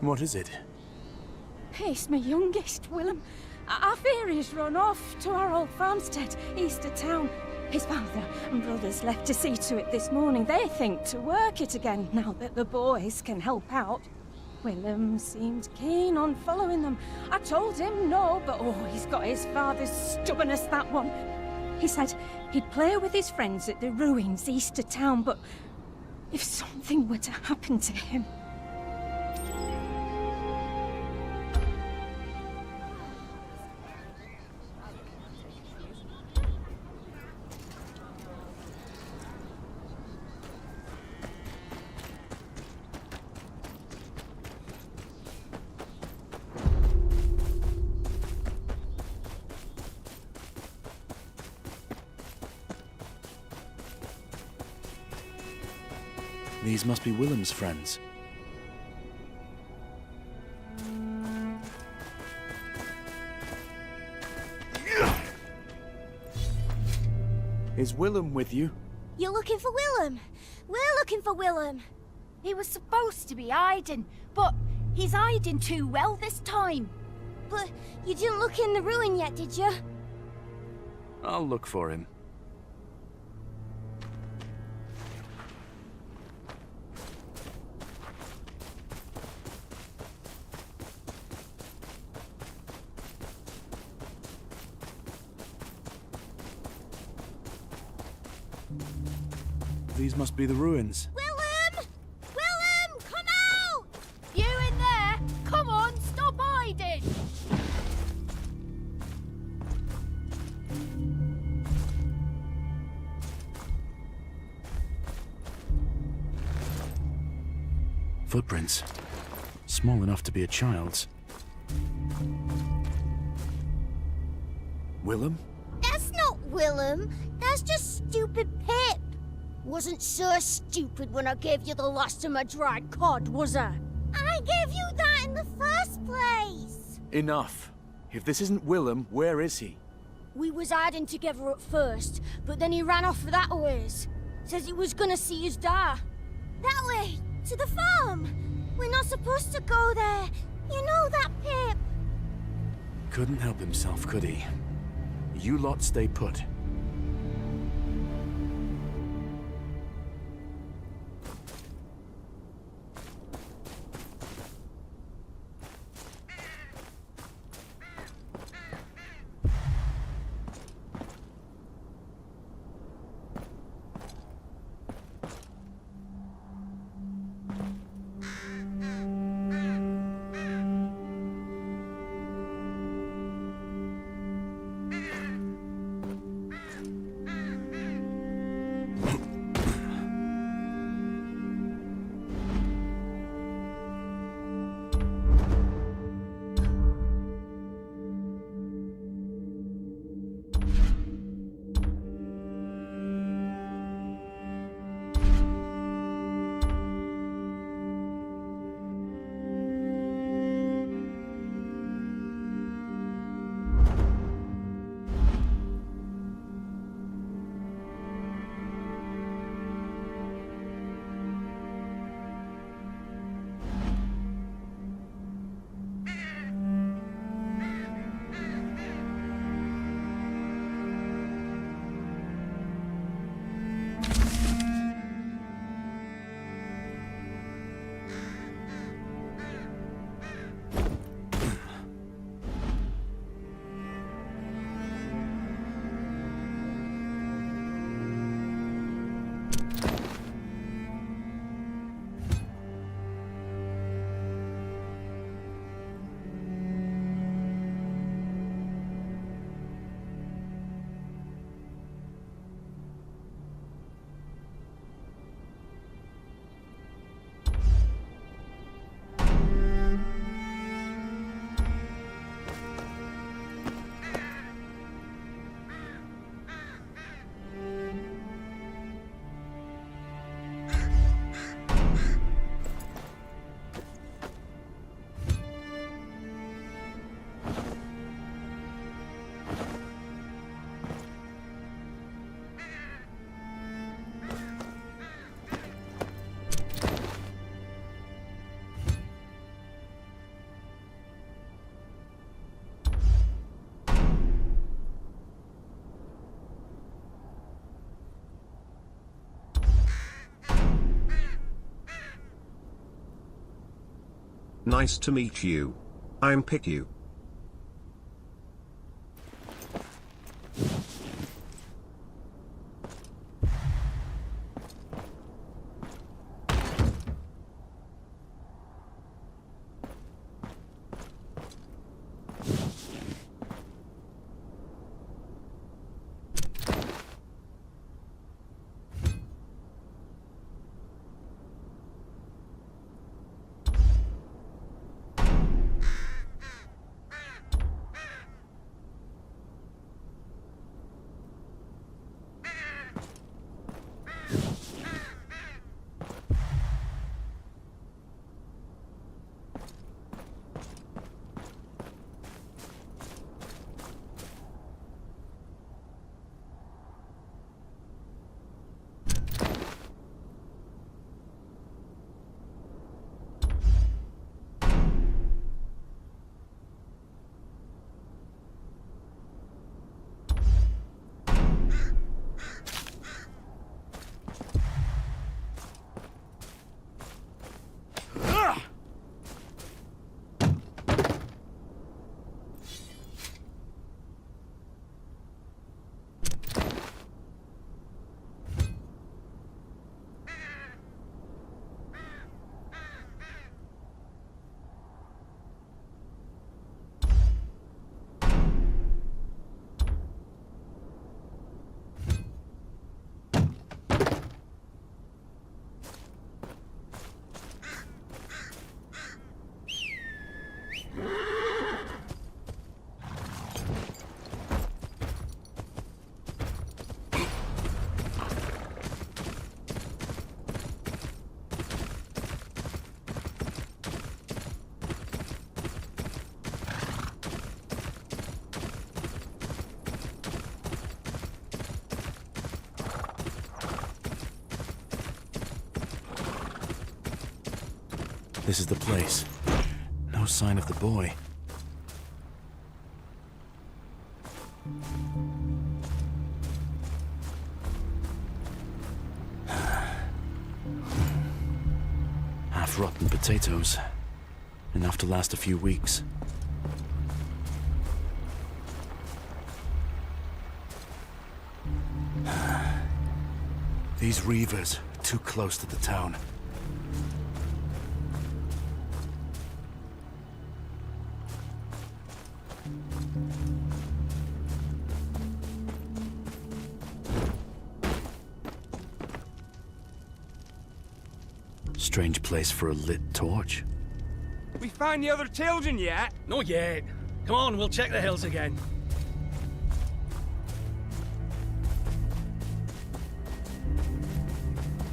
What is it? He's my youngest, Willem. I fear he's run off to our old farmstead, east of town. His father and brothers left to see to it this morning. They think to work it again, now that the boys can help out. Willem seemed keen on following them. I told him no, but oh, he's got his father's stubbornness, that one. He said he'd play with his friends at the ruins east of town, but if something were to happen to him... These must be Willem's friends. Is Willem with you? You're looking for Willem? We're looking for Willem. He was supposed to be hiding, but he's hiding too well this time. But you didn't look in the ruin yet, did you? I'll look for him. These must be the ruins. Willem! Willem, come out! You in there? Come on, stop hiding! Footprints. Small enough to be a child's. Willem? That's not Willem. That's just stupid Pip. Wasn't so stupid when I gave you the last of my dried cod, was I? I gave you that in the first place. Enough. If this isn't Willem, where is he? We was hiding together at first, but then he ran off for that ways. Says he was gonna see his da. That way, to the farm. We're not supposed to go there. You know that, Pip. Couldn't help himself, could he? You lot stay put. Nice to meet you. I'm Pick-you. This is the place. No sign of the boy. Half-rotten potatoes. Enough to last a few weeks. These reavers are too close to the town. Strange place for a lit torch. We find the other children yet? Not yet. Come on, we'll check the hills again.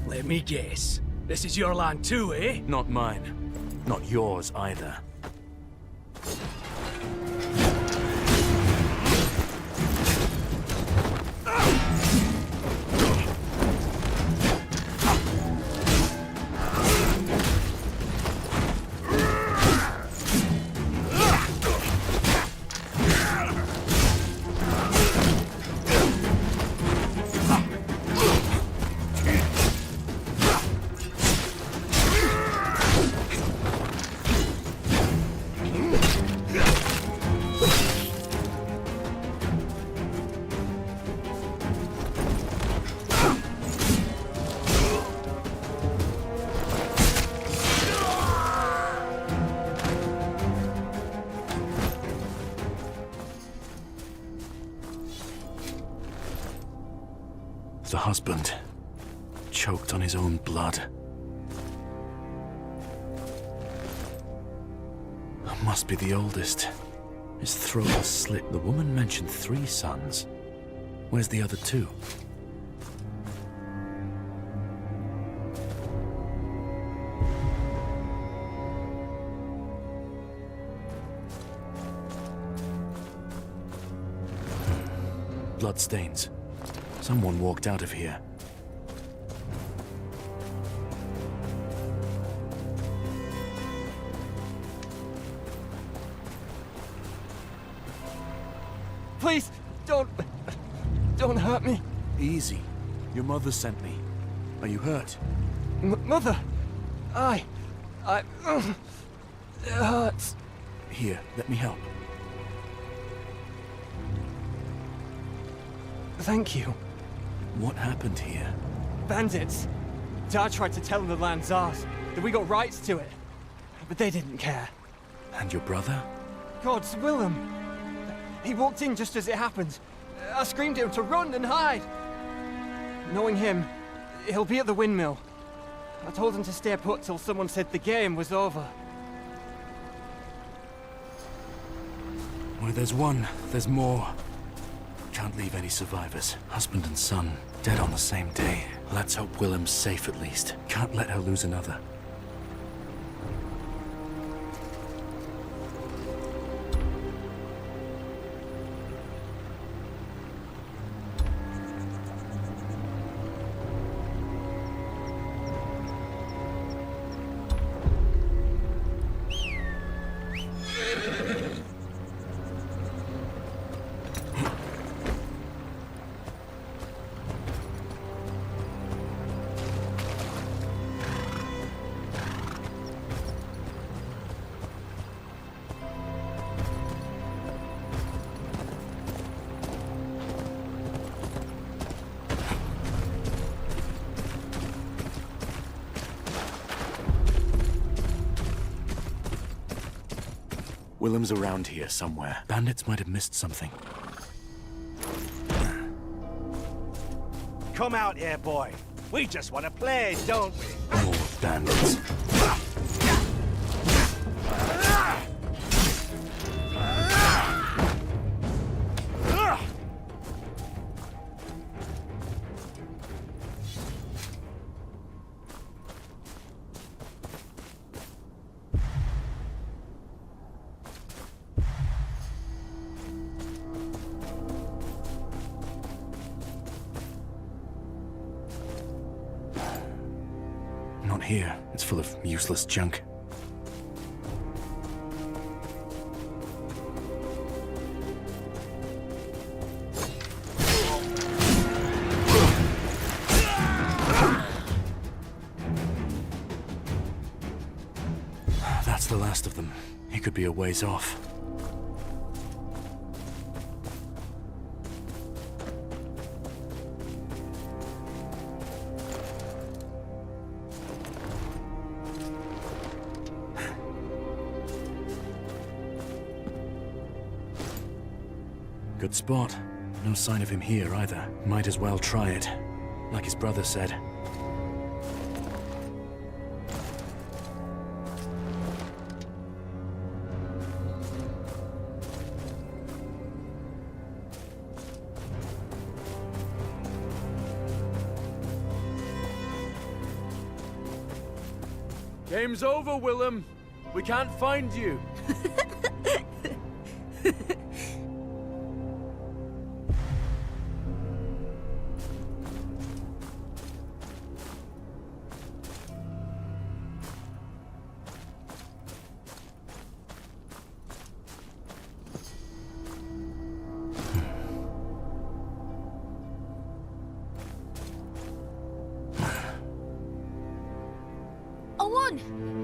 Let me guess. This is your land too, eh? Not mine. Not yours either. The husband, choked on his own blood. Must be the oldest. His throat was slit. The woman mentioned 3 sons. Where's the other 2? Bloodstains. Someone walked out of here. Please, don't hurt me. Easy. Your mother sent me. Are you hurt? Mother, It hurts. Here, let me help. Thank you. What happened here? Bandits. Dad tried to tell them the land's ours, that we got rights to it. But they didn't care. And your brother? God's Willem. He walked in just as it happened. I screamed at him to run and hide. Knowing him, he'll be at the windmill. I told him to stay put till someone said the game was over. Where there's one, there's more. Can't leave any survivors. Husband and son, dead on the same day. Let's hope Willem's safe at least. Can't let her lose another. Willem's around here somewhere. Bandits might have missed something. Come out here, boy. We just want to play, don't we? More bandits. Not here. It's full of useless junk. That's the last of them. He could be a ways off. Good spot. No sign of him here either. Might as well try it. Like his brother said. Game's over, Willem. We can't find you.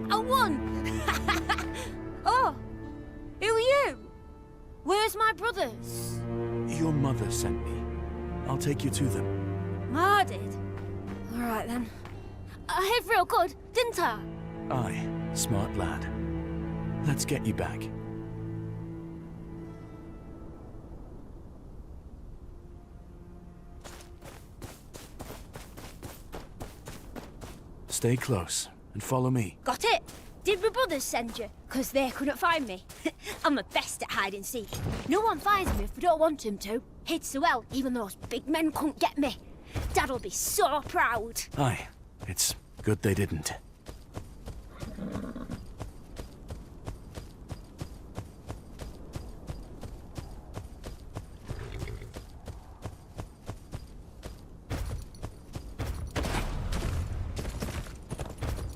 I won! Oh, who are you? Where's my brothers? Your mother sent me. I'll take you to them. Ma did? Alright then. I hid real good, didn't I? Aye, smart lad. Let's get you back. Stay close and follow me. Got it? Did my brothers send you? 'Cause they couldn't find me. I'm the best at hide and seek. No one finds me if we don't want him to. Hid so well, even those big men couldn't get me. Dad'll be so proud. Aye, it's good they didn't.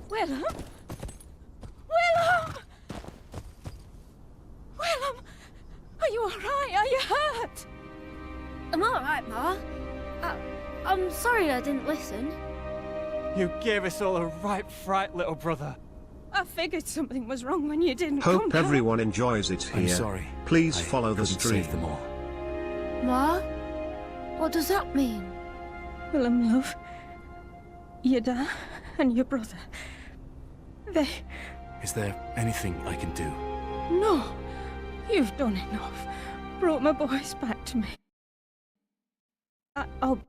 Willem? Willem! Willem! Are you alright? Are you hurt? I'm alright, Ma. I'm sorry I didn't listen. You gave us all a right fright, little brother. I figured something was wrong when you didn't come Hope back. everyone enjoys it here. I'm sorry. Please I follow the couldn't stream. save them all. What? What does that mean? Willem, love. Your dad and your brother. They... Is there anything I can do? No. You've done enough. Brought my boys back to me. I'll...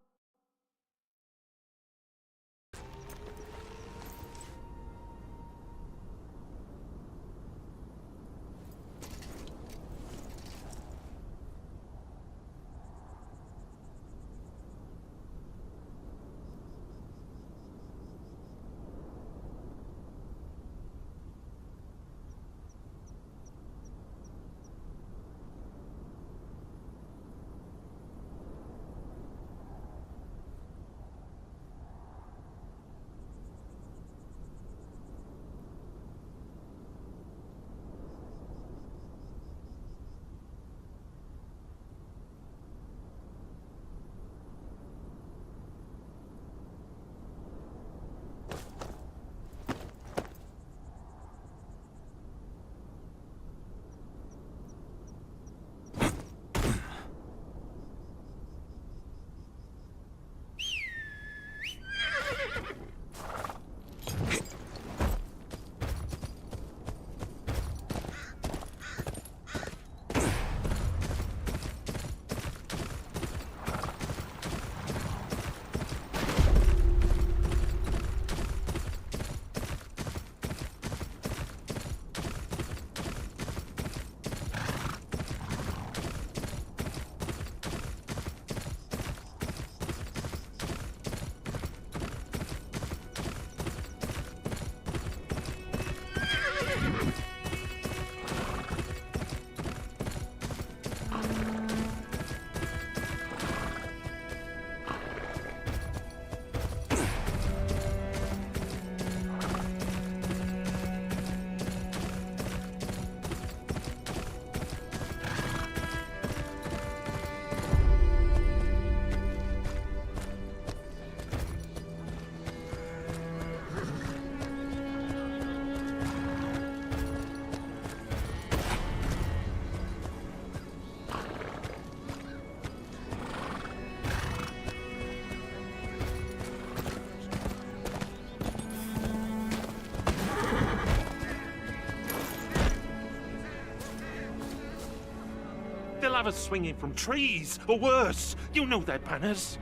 They'll have us swinging from trees, or worse. You know their banners.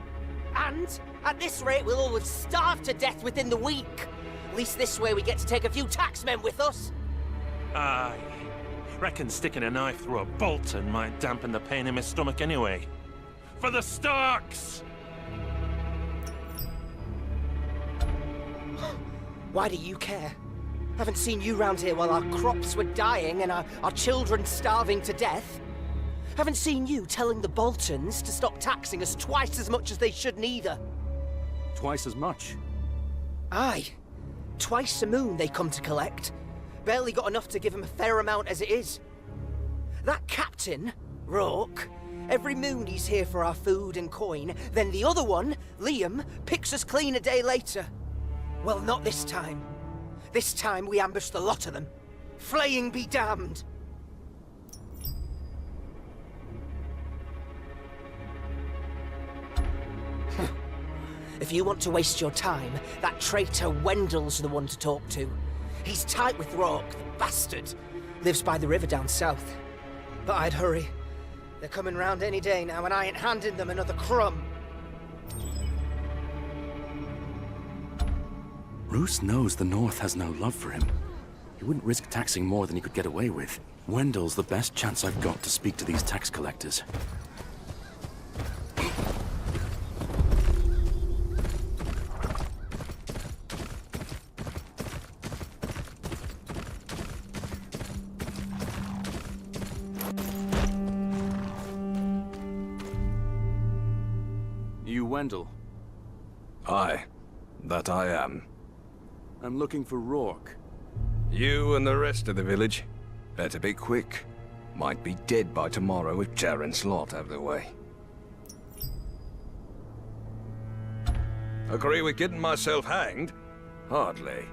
And at this rate, we'll all starve to death within the week. At least this way we get to take a few taxmen with us. Aye. Reckon sticking a knife through a Bolton might dampen the pain in my stomach anyway. For the Starks! Why do you care? Haven't seen you round here while our crops were dying and our children starving to death. Haven't seen you telling the Boltons to stop taxing us twice as much as they should neither. Twice as much? Aye. Twice a moon they come to collect. Barely got enough to give him a fair amount as it is. That captain, Rourke, every moon he's here for our food and coin, then the other one, Liam, picks us clean a day later. Well, not this time. This time we ambushed the lot of them. Flaying be damned! If you want to waste your time, that traitor Wendell's the one to talk to. He's tight with Rourke, the bastard. Lives by the river down south. But I'd hurry. They're coming round any day now, and I ain't handing them another crumb. Roose knows the North has no love for him. He wouldn't risk taxing more than he could get away with. Wendell's the best chance I've got to speak to these tax collectors. You Wendell? Aye, that I am. I'm looking for Rourke. You and the rest of the village. Better be quick. Might be dead by tomorrow if Terence Lot out of the way. Agree with getting myself hanged? Hardly.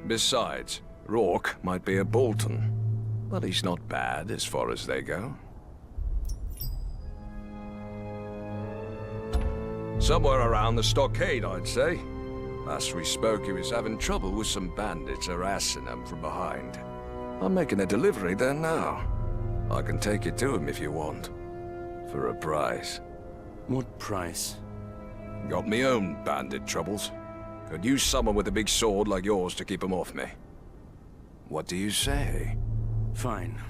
Besides, Rourke might be a Bolton, but he's not bad as far as they go. Somewhere around the stockade, I'd say. Last we spoke, he was having trouble with some bandits harassing him from behind. I'm making a delivery there now. I can take you to him if you want. For a price. What price? Got me own bandit troubles. Could use someone with a big sword like yours to keep them off me. What do you say? Fine.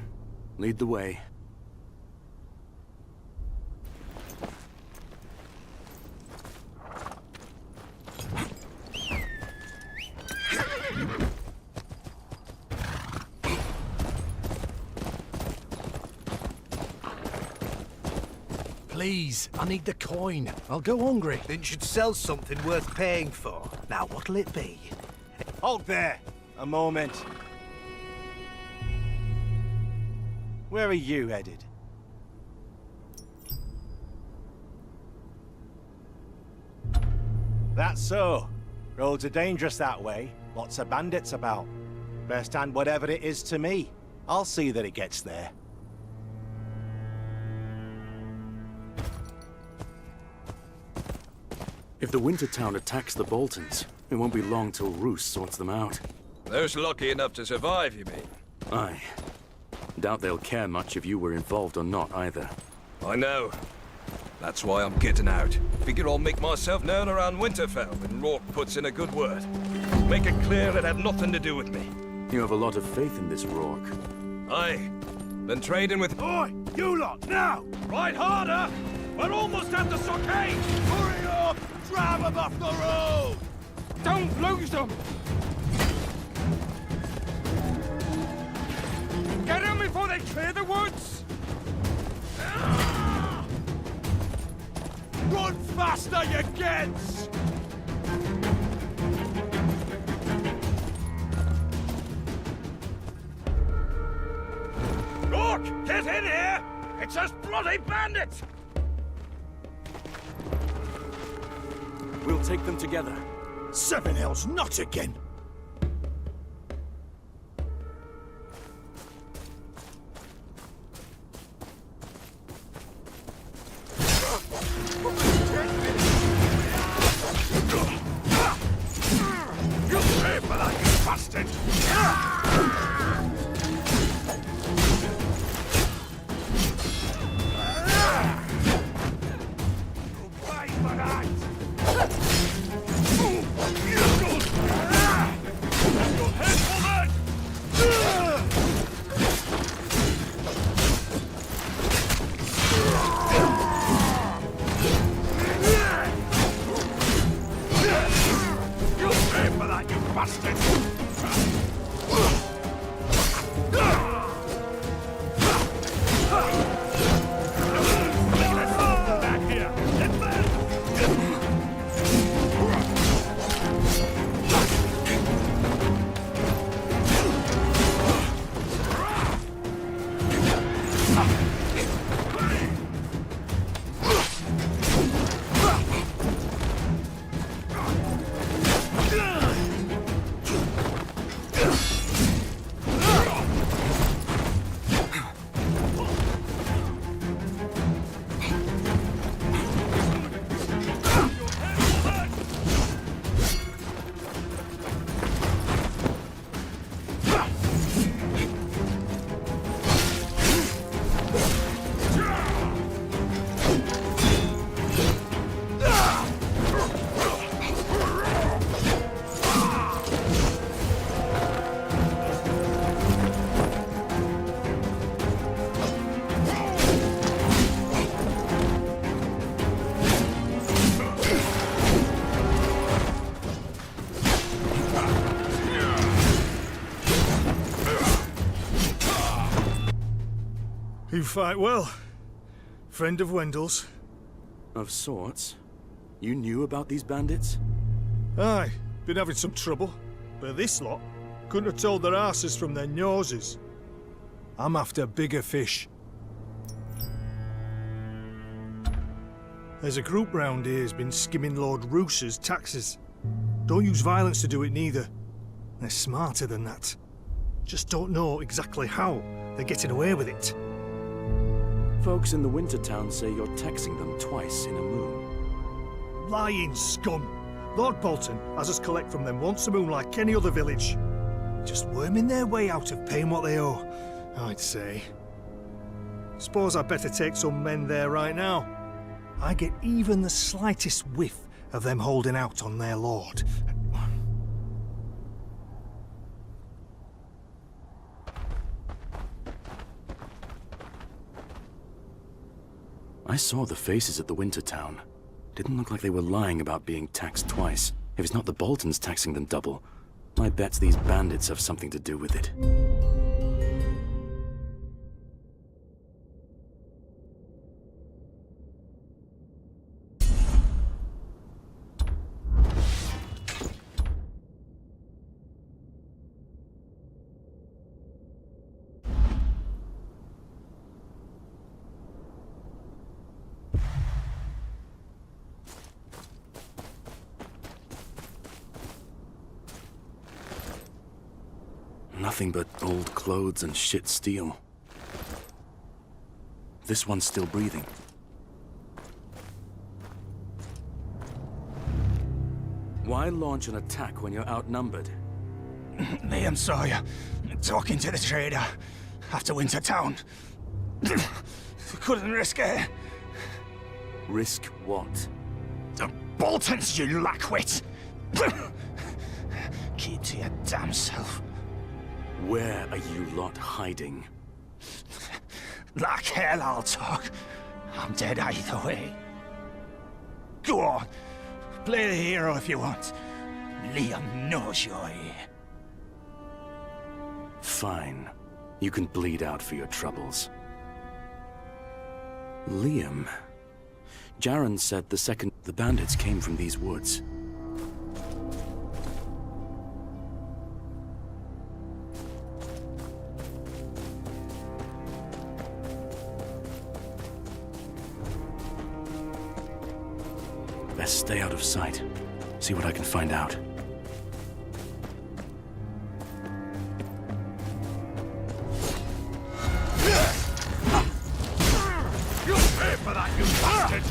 Lead the way. Please, I need the coin. I'll go hungry. Then you should sell something worth paying for. Now, what'll it be? Hold there! A moment. Where are you headed? That's so. Roads are dangerous that way. Lots of bandits about. Best hand whatever it is to me. I'll see that it gets there. If the Wintertown attacks the Boltons, it won't be long till Roose sorts them out. Those lucky enough to survive, you mean? Aye. Doubt they'll care much if you were involved or not, either. I know. That's why I'm getting out. Figure I'll make myself known around Winterfell when Rourke puts in a good word. Make it clear it had nothing to do with me. You have a lot of faith in this Rourke. Aye. Been trading with... Oi! You lot, now! Ride harder! We're almost at the stockade! Hurry up! Drive them off the road! Don't lose them! Get them before they clear the woods! Run faster, you gents! Rourke, get in here! It's us bloody bandits! We'll take them together. Seven hells, not again! You'll pay for that, you bastard! You'll pay for that! You fight well. Friend of Wendell's. Of sorts. You knew about these bandits? Aye, been having some trouble. But this lot couldn't have told their asses from their noses. I'm after bigger fish. There's a group round here who's been skimming Lord Roose's taxes. Don't use violence to do it neither. They're smarter than that. Just don't know exactly how they're getting away with it. Folks in the Wintertown say you're taxing them twice in a moon. Lying scum! Lord Bolton has us collect from them once a moon like any other village. Just worming their way out of paying what they owe, I'd say. Suppose I'd better take some men there right now. I get even the slightest whiff of them holding out on their lord. I saw the faces at the Wintertown. Didn't look like they were lying about being taxed twice. If it's not the Boltons taxing them double, my bet's these bandits have something to do with it. Nothing but old clothes and shit steel. This one's still breathing. Why launch an attack when you're outnumbered? Liam saw you talking to the trader after Wintertown. Couldn't risk it. Risk what? The Boltons, you lackwit! Keep to your damn self. Where are you lot hiding? Like hell I'll talk. I'm dead either way. Go on. Play the hero if you want. Liam knows you're here. Fine. You can bleed out for your troubles. Liam. Jaren said the bandits came from these woods. Best stay out of sight. See what I can find out. You'll pay for that, you bastard!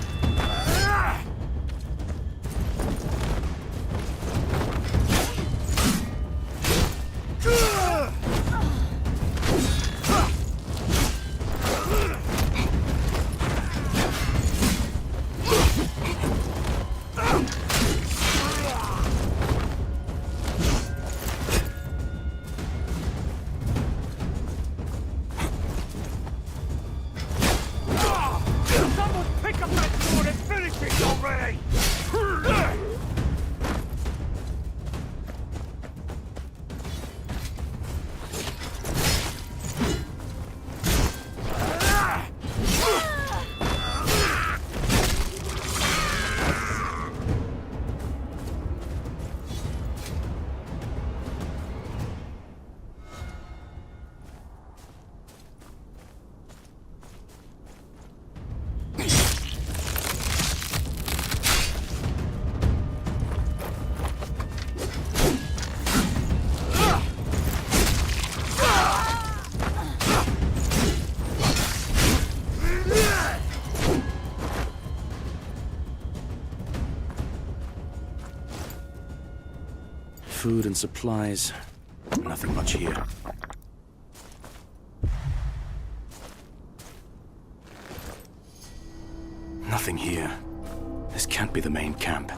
Food and supplies. Nothing much here. Nothing here. This can't be the main camp.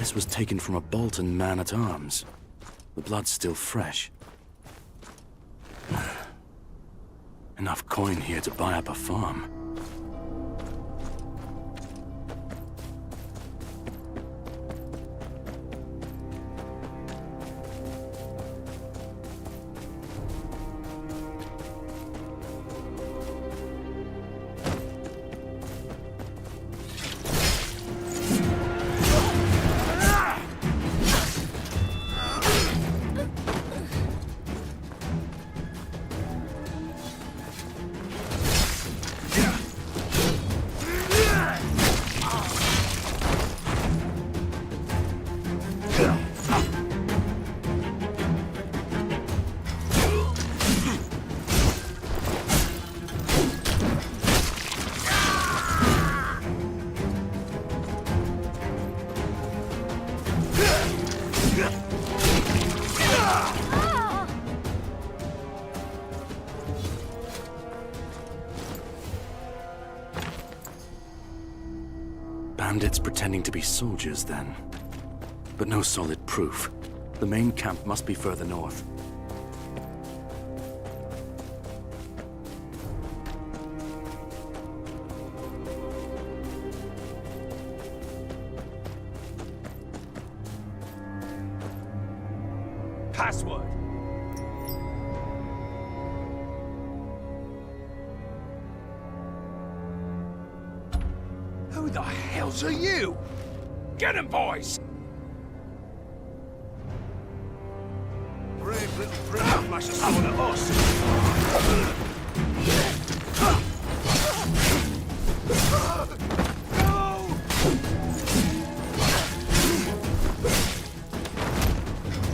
This was taken from a Bolton man-at-arms. The blood's still fresh. Enough coin here to buy up a farm. Bandits pretending to be soldiers, then. But no solid proof. The main camp must be further north. Password. Who the hell's are you? Get him, boys! Brave little brat flashes someone at us.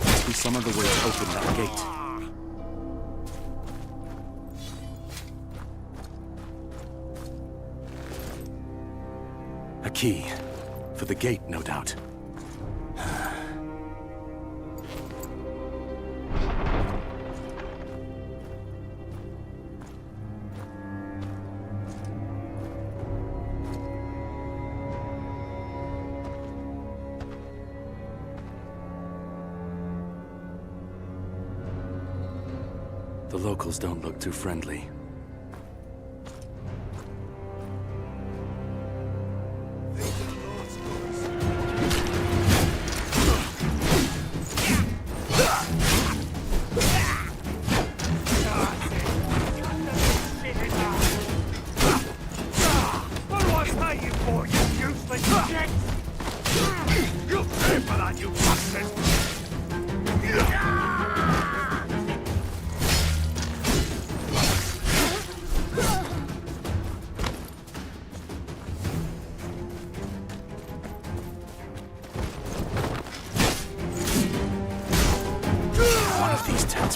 Must be some other way to open that gate. A key. For the gate, no doubt. The locals don't look too friendly.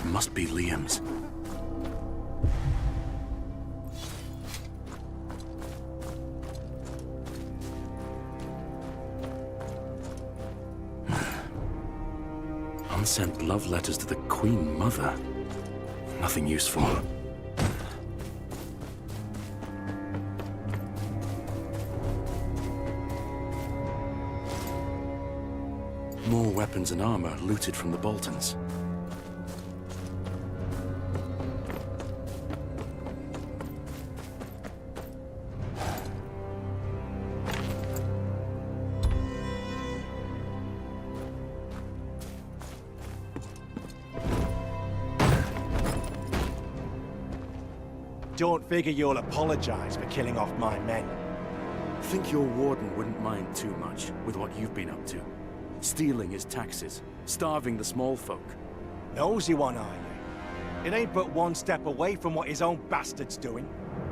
Must be Liam's. Unsent love letters to the Queen Mother. Nothing useful. More weapons and armor looted from the Boltons. Don't figure you'll apologize for killing off my men. Think your warden wouldn't mind too much with what you've been up to? Stealing his taxes, starving the small folk. Nosy one, are you? It ain't but one step away from what his own bastard's doing.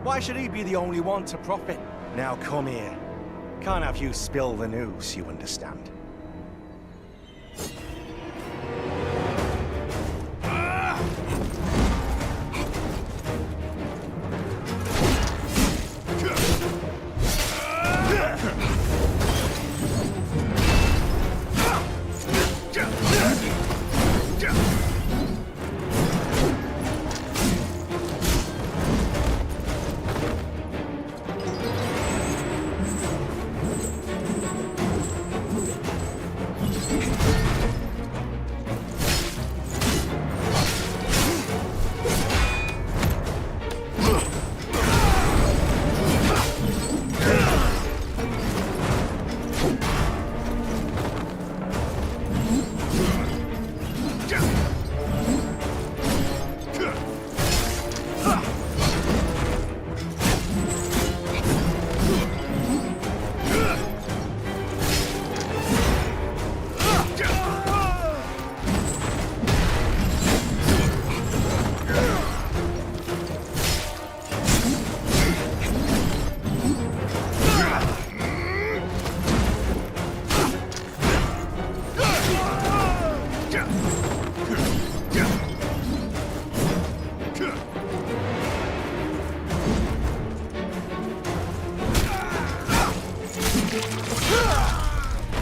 Why should he be the only one to profit? Now come here. Can't have you spill the news, you understand.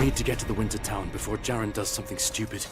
need to get to the Winter Town before Jaren does something stupid.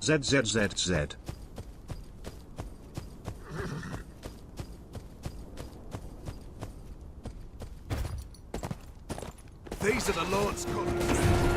ZZZZ. These are the Lord's colours.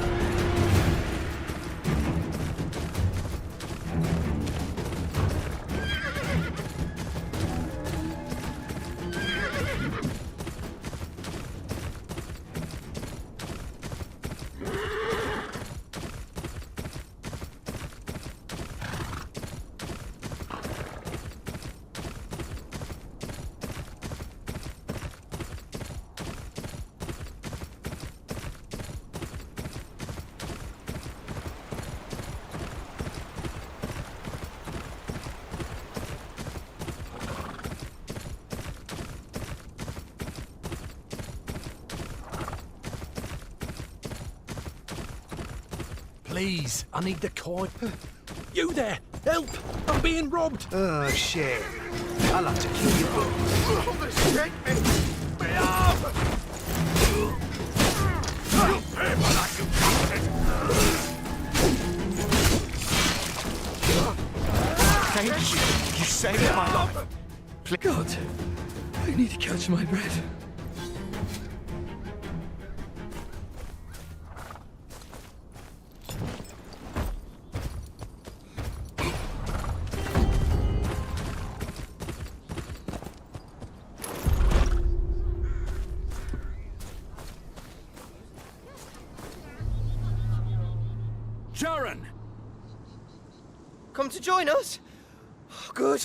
Please, I need the coin. You there! Help! I'm being robbed! Oh, shit. I'll have to kill you both. Me up! You'll pay for that, Thank you. You saved my life. God, I need to catch my breath. Jaren! Come to join us? Oh, good.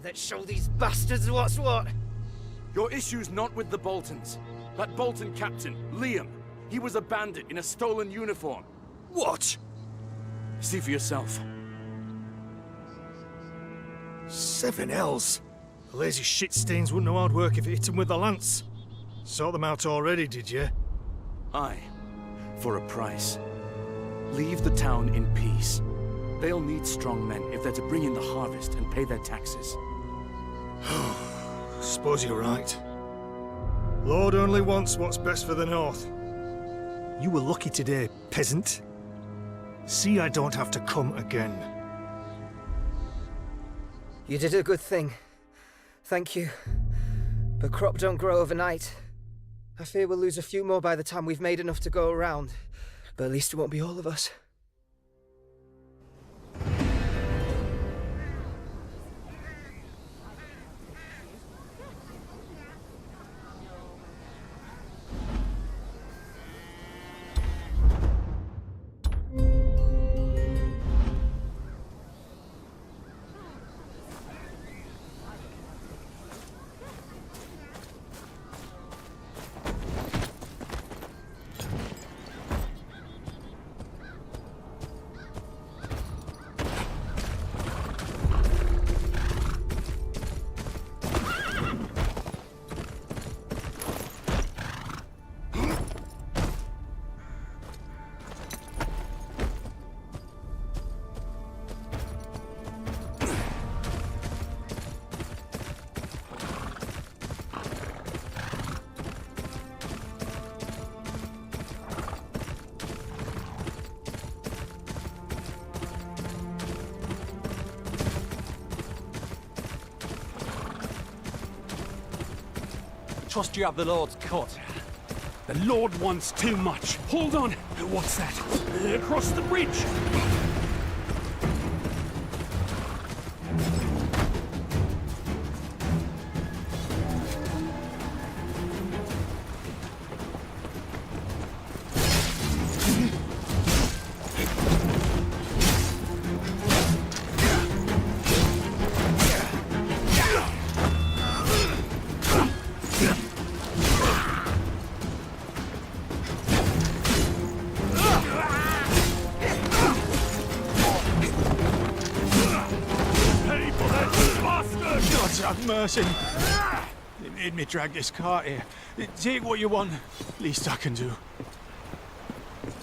Let's show these bastards what's what. Your issue's not with the Boltons. That Bolton captain, Liam, he was a bandit in a stolen uniform. What? See for yourself. 7 L's. The lazy shit stains wouldn't know hard work if it hit them with the lance. Sort them out already, did you? Aye, for a price. Leave the town in peace. They'll need strong men if they're to bring in the harvest and pay their taxes. Suppose you're right. Lord only wants what's best for the North. You were lucky today, peasant. See I don't have to come again. You did a good thing. Thank you. But crop don't grow overnight. I fear we'll lose a few more by the time we've made enough to go around. But at least it won't be all of us. trust you have the Lord's cut. The Lord wants too much. Hold on. What's that? Across the bridge. Have mercy. They made me drag this cart here. Take what you want. Least I can do.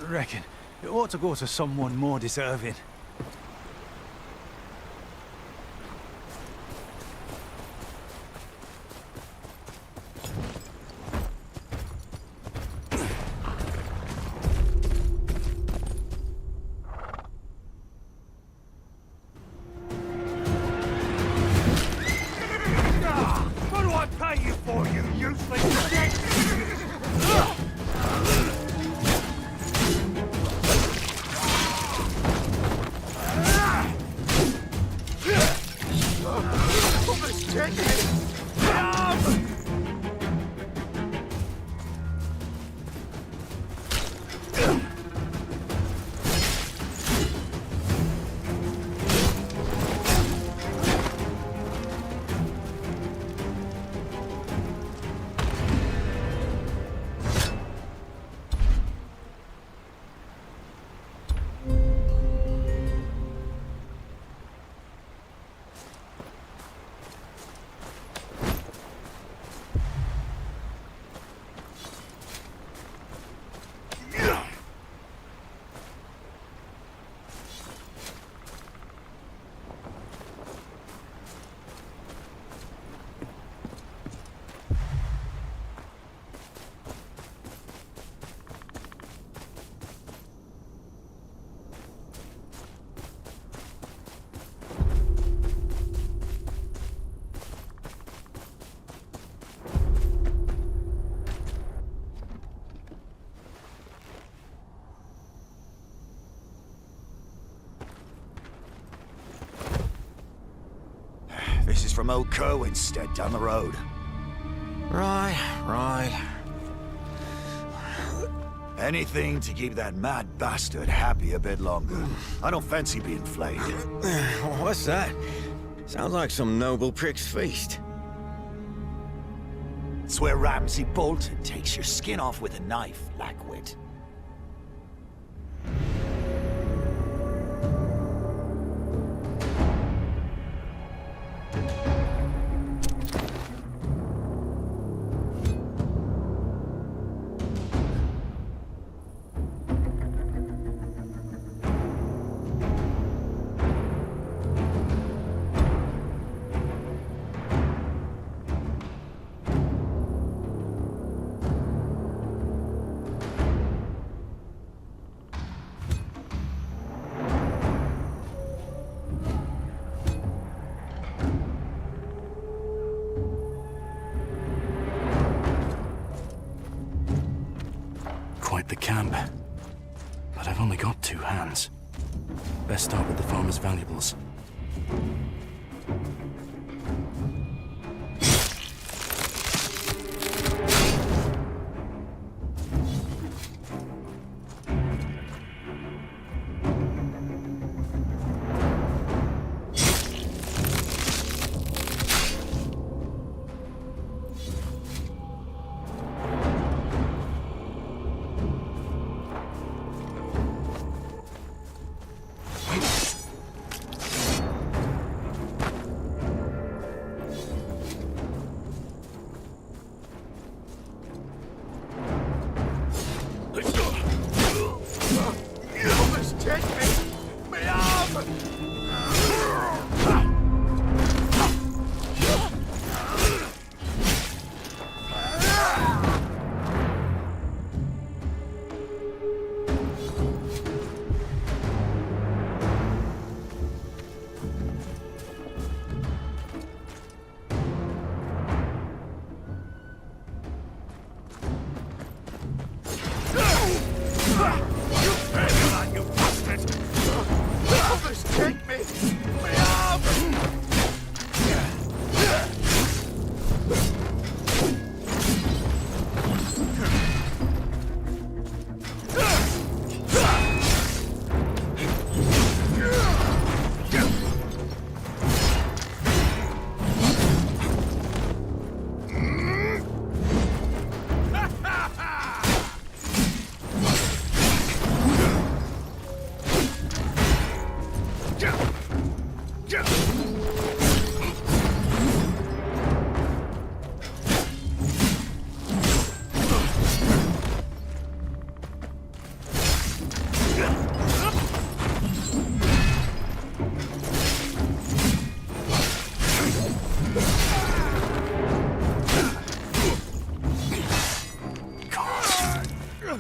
Reckon it ought to go to someone more deserving. This is from old Kerwin's stead down the road. Right. Anything to keep that mad bastard happy a bit longer. I don't fancy being flayed. What's that? Sounds like some noble prick's feast. It's where Ramsay Bolton takes your skin off with a knife, Lackwit. Quite the camp. But I've only got 2 hands. Best start with the farmer's valuables.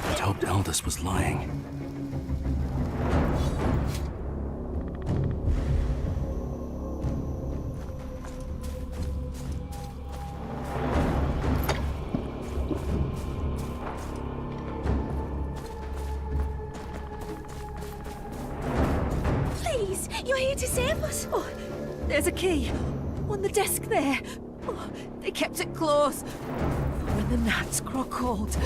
I'd hoped Aldous was lying. Please, you're here to save us. Oh, there's a key on the desk there. Oh, they kept it close for when the gnats grow cold.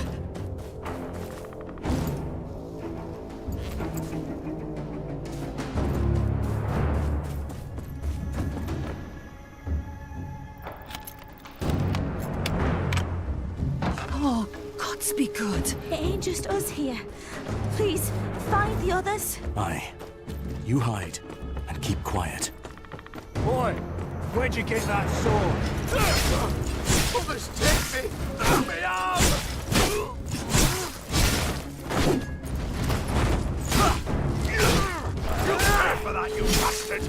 Oh, gods be good. It ain't just us here. Please, find the others. Aye. You hide and keep quiet. Boy, where'd you get that sword? Others take me! Let me out! You'll pay for that, you bastard!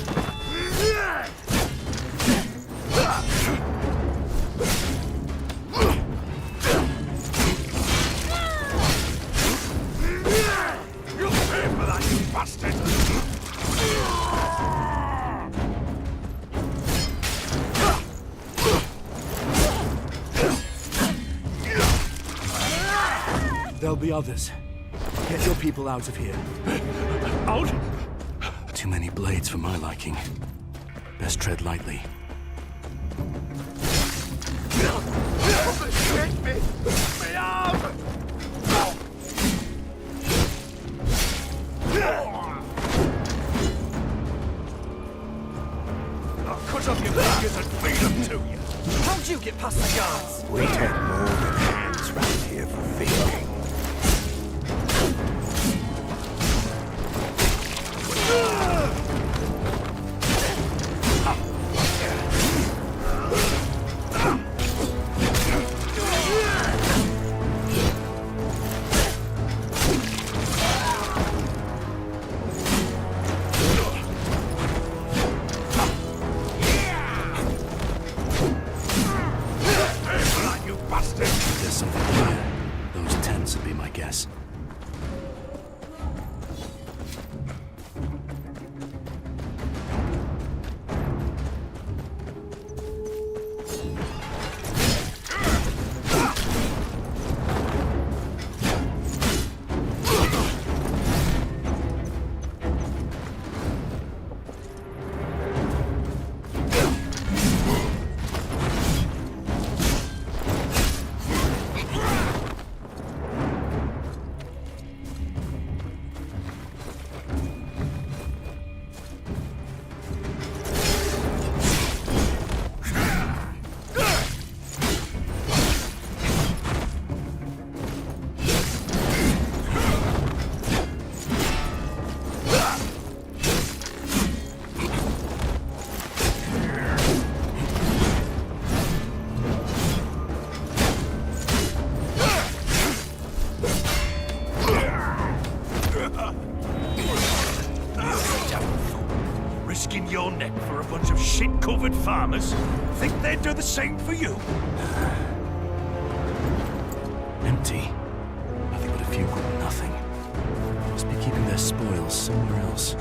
You'll pay for that, you bastard! There'll be others. Get your people out of here. Out? Too many blades for my liking. Best tread lightly. Others take me! Let me out! I'll cut off your fingers and feed them to you. How'd you get past the guards? We take more than hands round here for feeding. There's something here. Those tents would be my guess. Risking your neck for a bunch of shit-covered farmers? Think they'd do the same for you? Empty. Nothing but a few good nothing. Must be keeping their spoils somewhere else.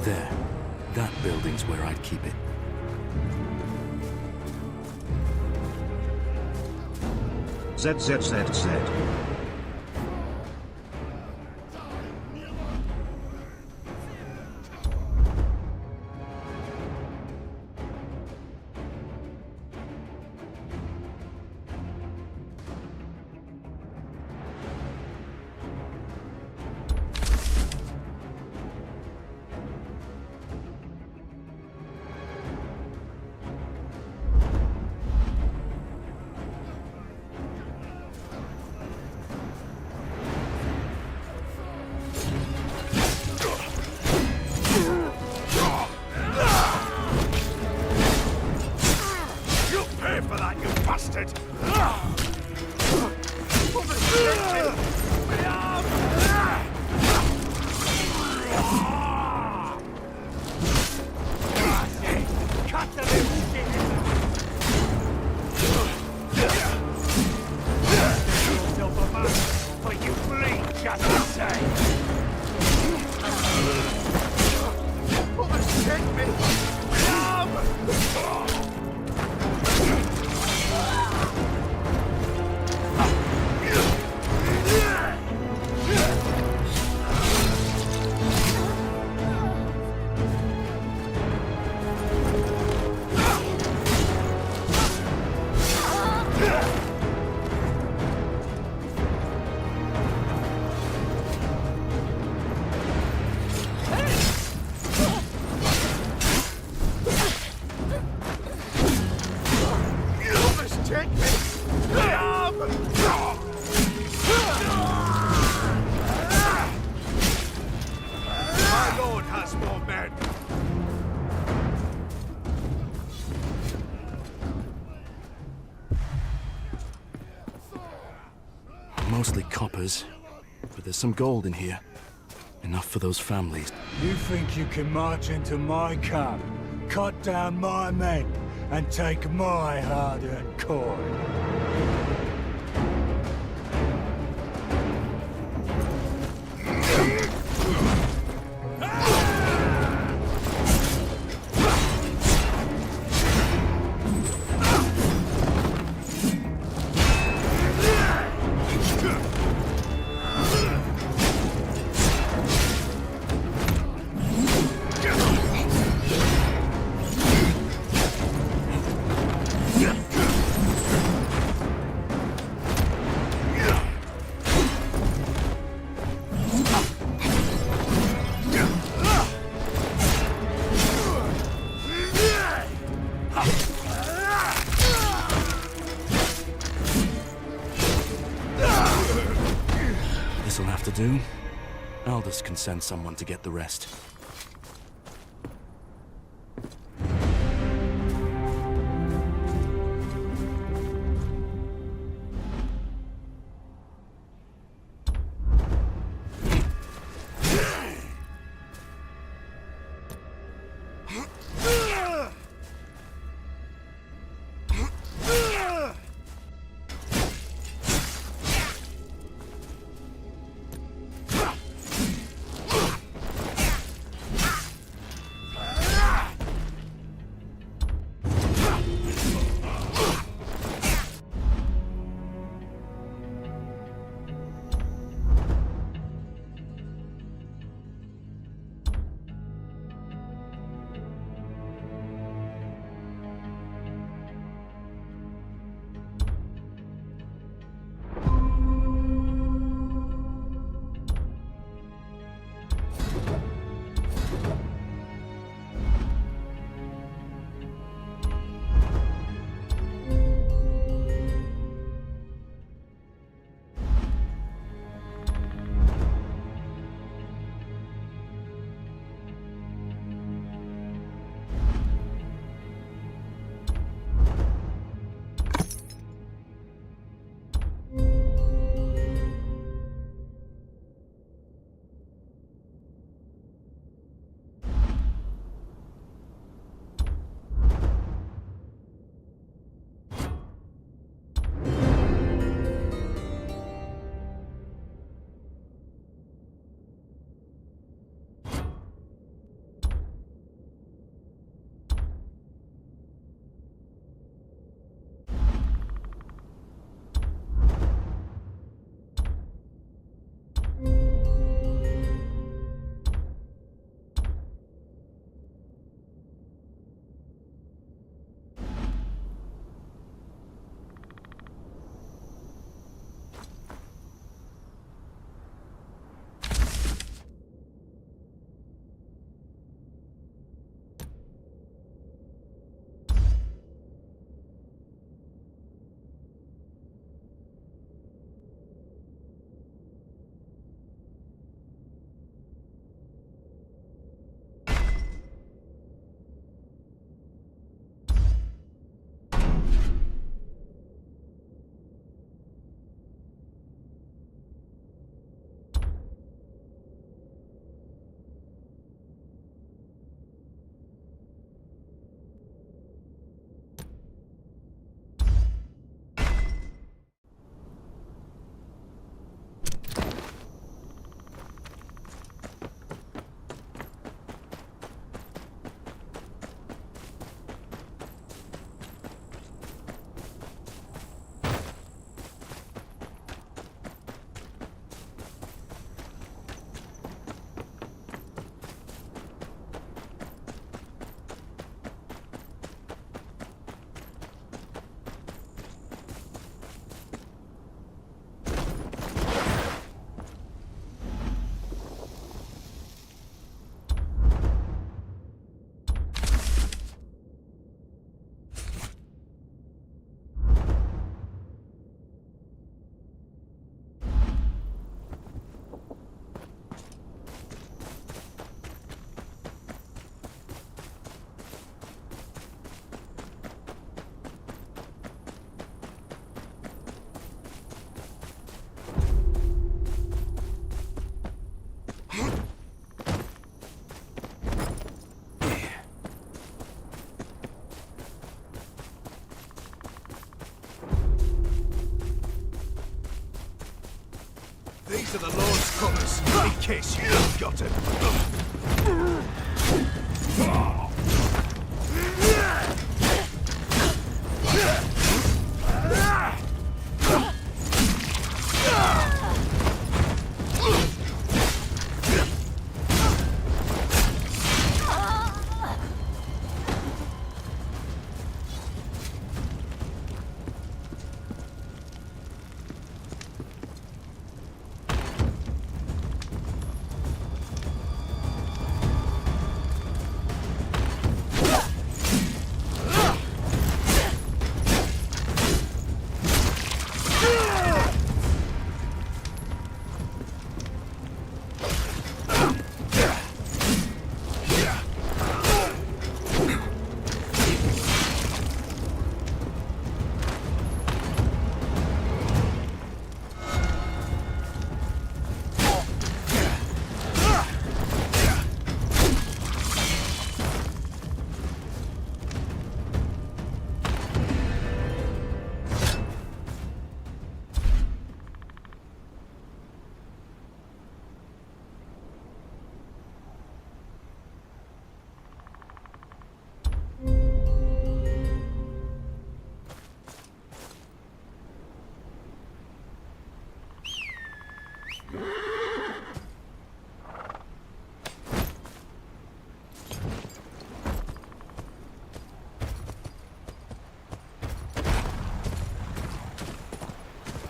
There. That building's where I'd keep it. ZZZZ. My lord has more men. Mostly coppers, but there's some gold in here. Enough for those families. You think you can march into my camp, cut down my men, and take my hard-earned coin? This'll have to do. Aldous can send someone to get the rest. to the Lord's colours, in case you forgotten.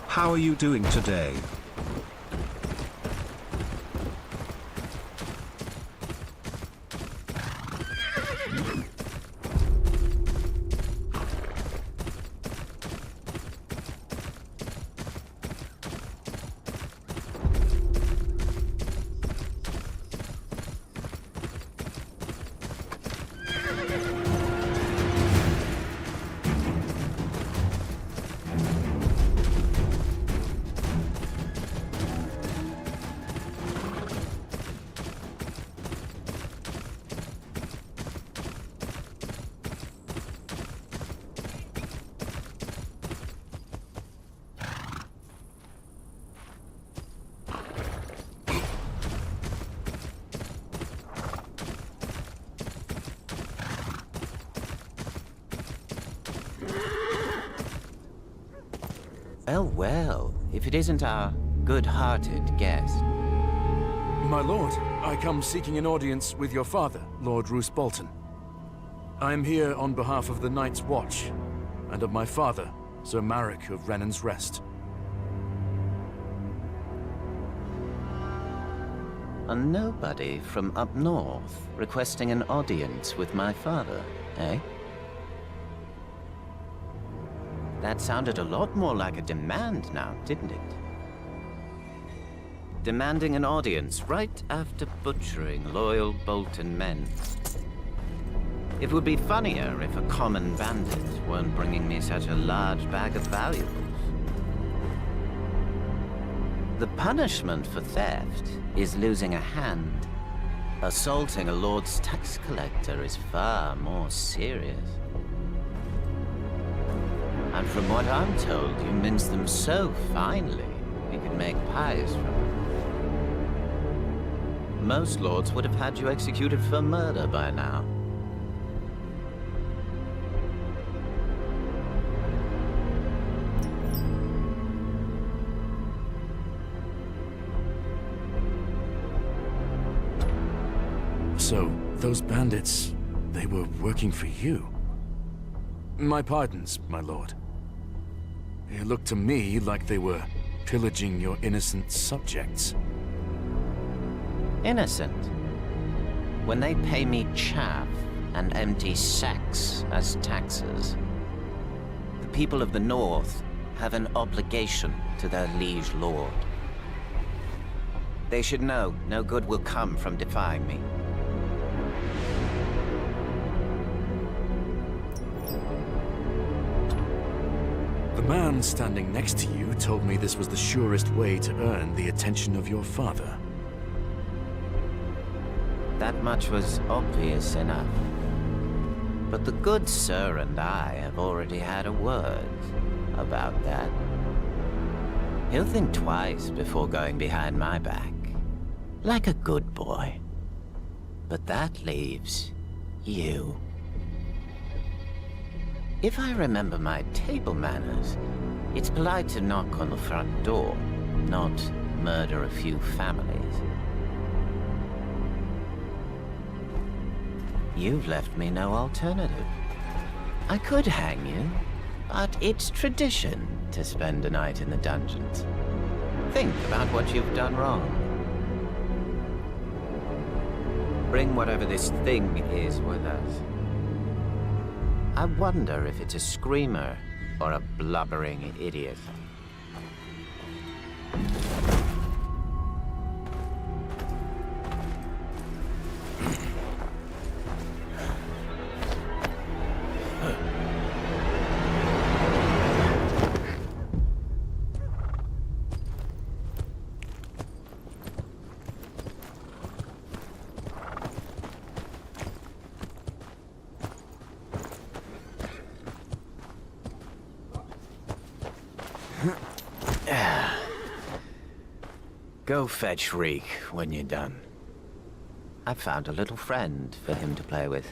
How are you doing today? Well, if it isn't our good-hearted guest. My lord, I come seeking an audience with your father, Lord Roose Bolton. I am here on behalf of the Night's Watch, and of my father, Sir Marek of Renan's Rest. A nobody from up north requesting an audience with my father, eh? That sounded a lot more like a demand now, didn't it? Demanding an audience right after butchering loyal Bolton men. It would be funnier if a common bandit weren't bringing me such a large bag of valuables. The punishment for theft is losing a hand. Assaulting a lord's tax collector is far more serious. And from what I'm told, you mince them so finely, you could make pies from them. Most lords would have had you executed for murder by now. So, those bandits, they were working for you? My pardons, my lord. It looked to me like they were pillaging your innocent subjects. Innocent? When they pay me chaff and empty sacks as taxes, the people of the North have an obligation to their liege lord. They should know no good will come from defying me. The man standing next to you told me this was the surest way to earn the attention of your father. That much was obvious enough. But the good sir and I have already had a word about that. He'll think twice before going behind my back. Like a good boy. But that leaves you. If I remember my table manners, it's polite to knock on the front door, not murder a few families. You've left me no alternative. I could hang you, but it's tradition to spend a night in the dungeons. Think about what you've done wrong. Bring whatever this thing is with us. I wonder if it's a screamer or a blubbering idiot. Go fetch Reek when you're done. I've found a little friend for him to play with.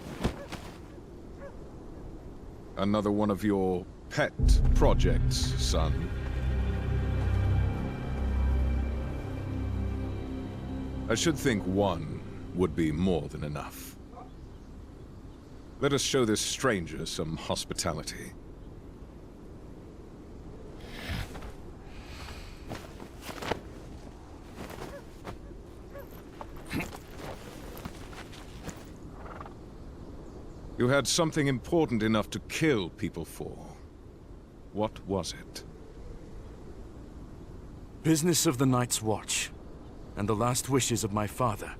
Another one of your pet projects, son. I should think one would be more than enough. Let us show this stranger some hospitality. You had something important enough to kill people for. What was it? Business of the Night's Watch, and the last wishes of my father,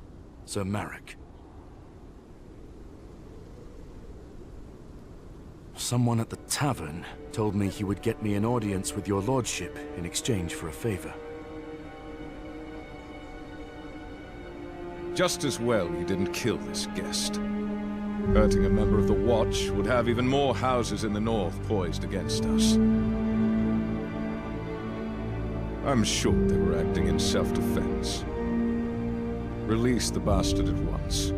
Sir Marek. Someone at the tavern told me he would get me an audience with your lordship in exchange for a favor. Just as well you didn't kill this guest. Hurting a member of the Watch would have even more houses in the north poised against us. I'm sure they were acting in self-defense. Release the bastard at once.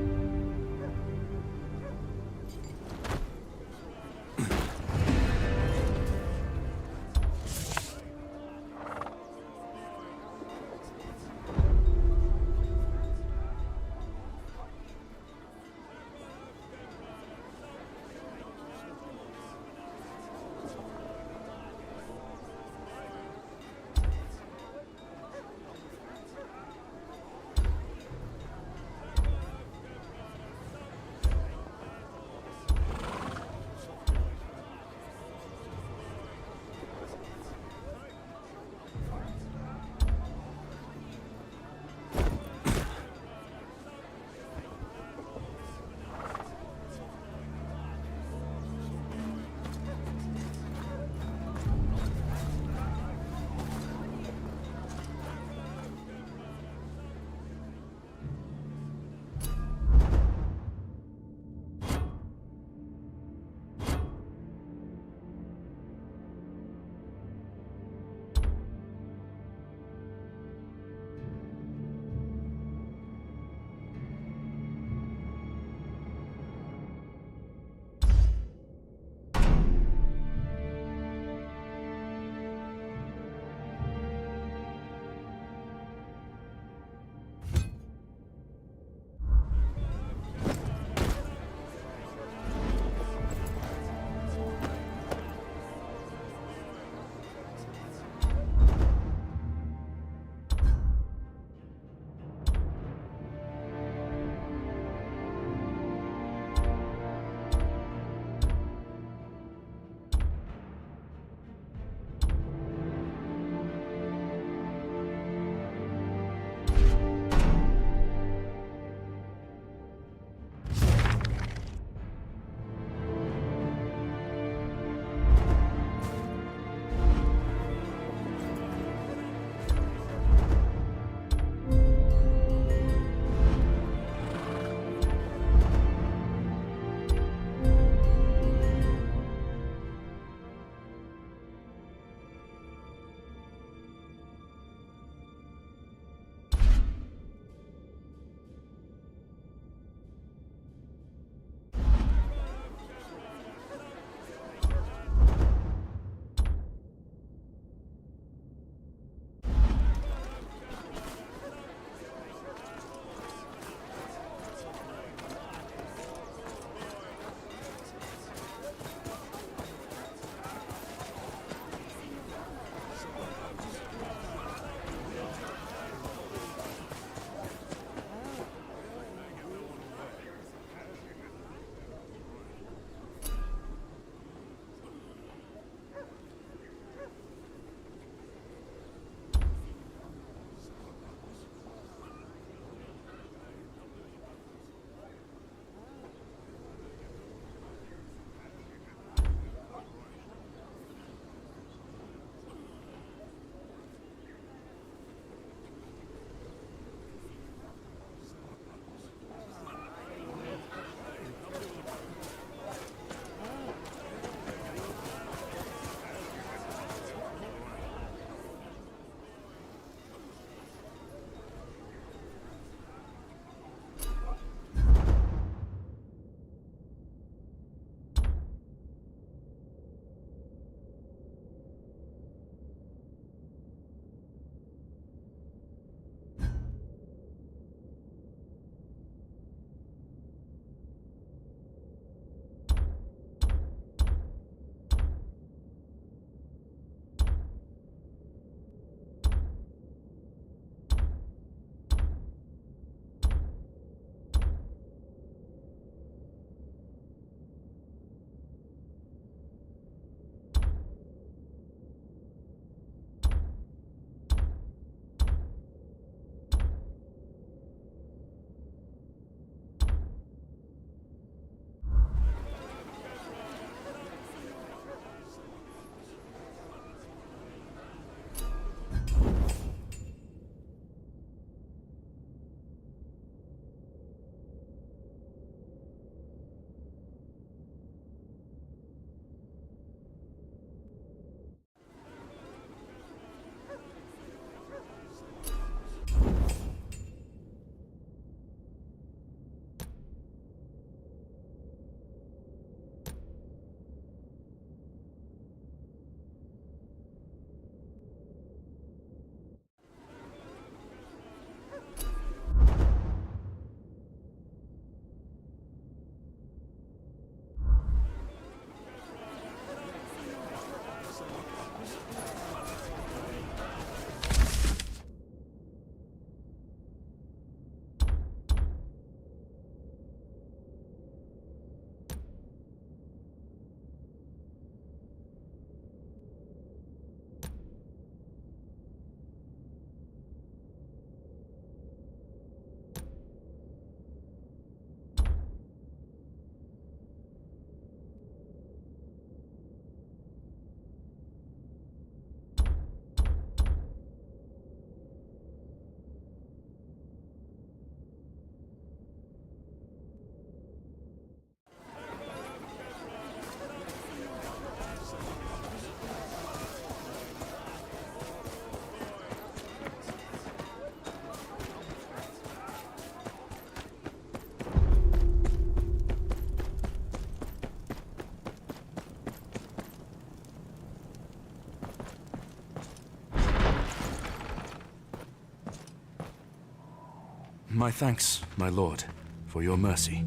My thanks, my lord, for your mercy.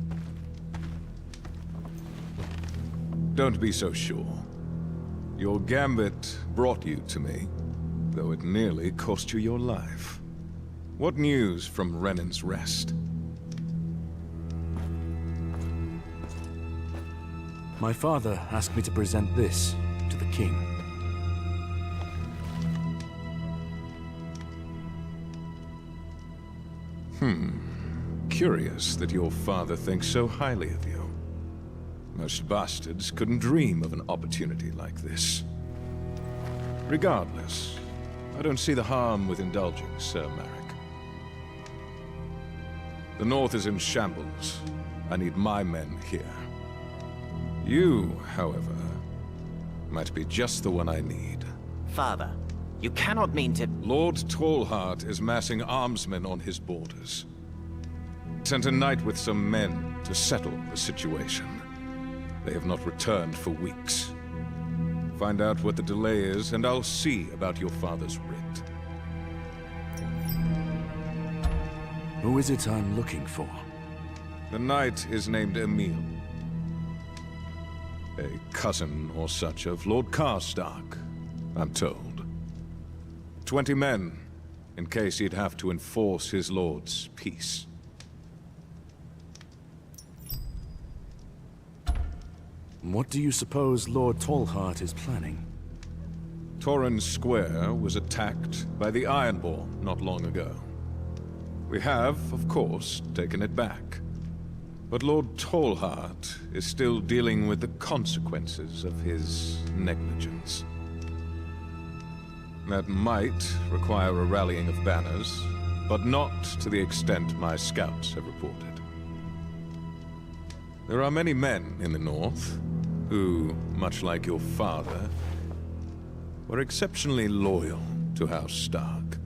Don't be so sure. Your gambit brought you to me, though it nearly cost you your life. What news from Renan's Rest? My father asked me to present this to the king. Curious that your father thinks so highly of you. Most bastards couldn't dream of an opportunity like this. Regardless, I don't see the harm with indulging, Sir Merrick. The North is in shambles. I need my men here. You, however, might be just the one I need. Father, you cannot mean to... Lord Tallheart is massing armsmen on his borders. Sent a knight with some men to settle the situation. They have not returned for weeks. Find out what the delay is, and I'll see about your father's writ. Who is it I'm looking for? The knight is named Emil. A cousin or such of Lord Stark, I'm told. 20 men, in case he'd have to enforce his lord's peace. What do you suppose Lord Tallheart is planning? Torrens Square was attacked by the Ironborn not long ago. We have, of course, taken it back. But Lord Tallheart is still dealing with the consequences of his negligence. That might require a rallying of banners, but not to the extent my scouts have reported. There are many men in the North who, much like your father, were exceptionally loyal to House Stark.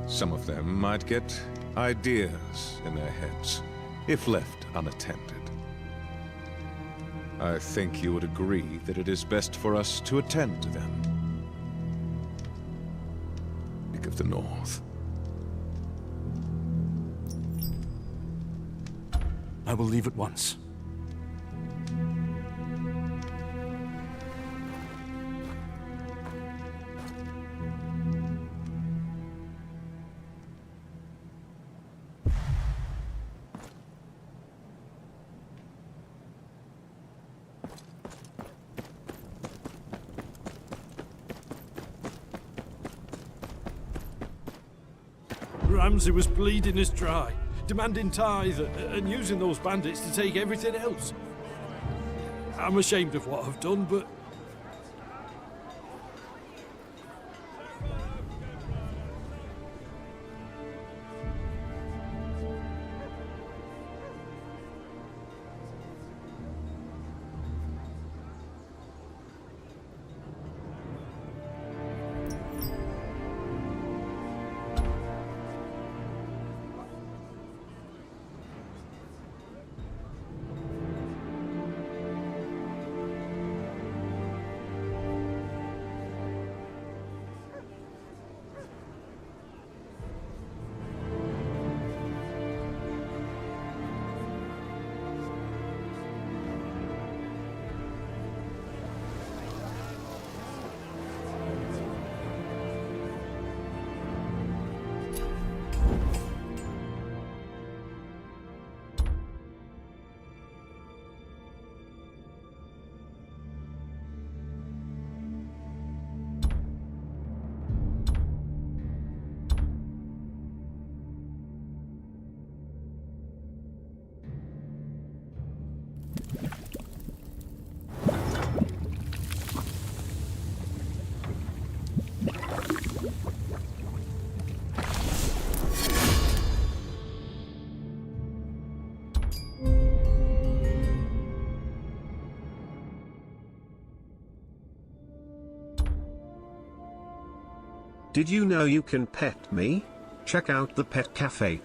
Some of them might get ideas in their heads, if left unattended. I think you would agree that it is best for us to attend to them. Think of the North. I will leave at once. Ramsay was bleeding us dry, demanding tithe and using those bandits to take everything else. I'm ashamed of what I've done, but... Did you know you can pet me? Check out the pet cafe.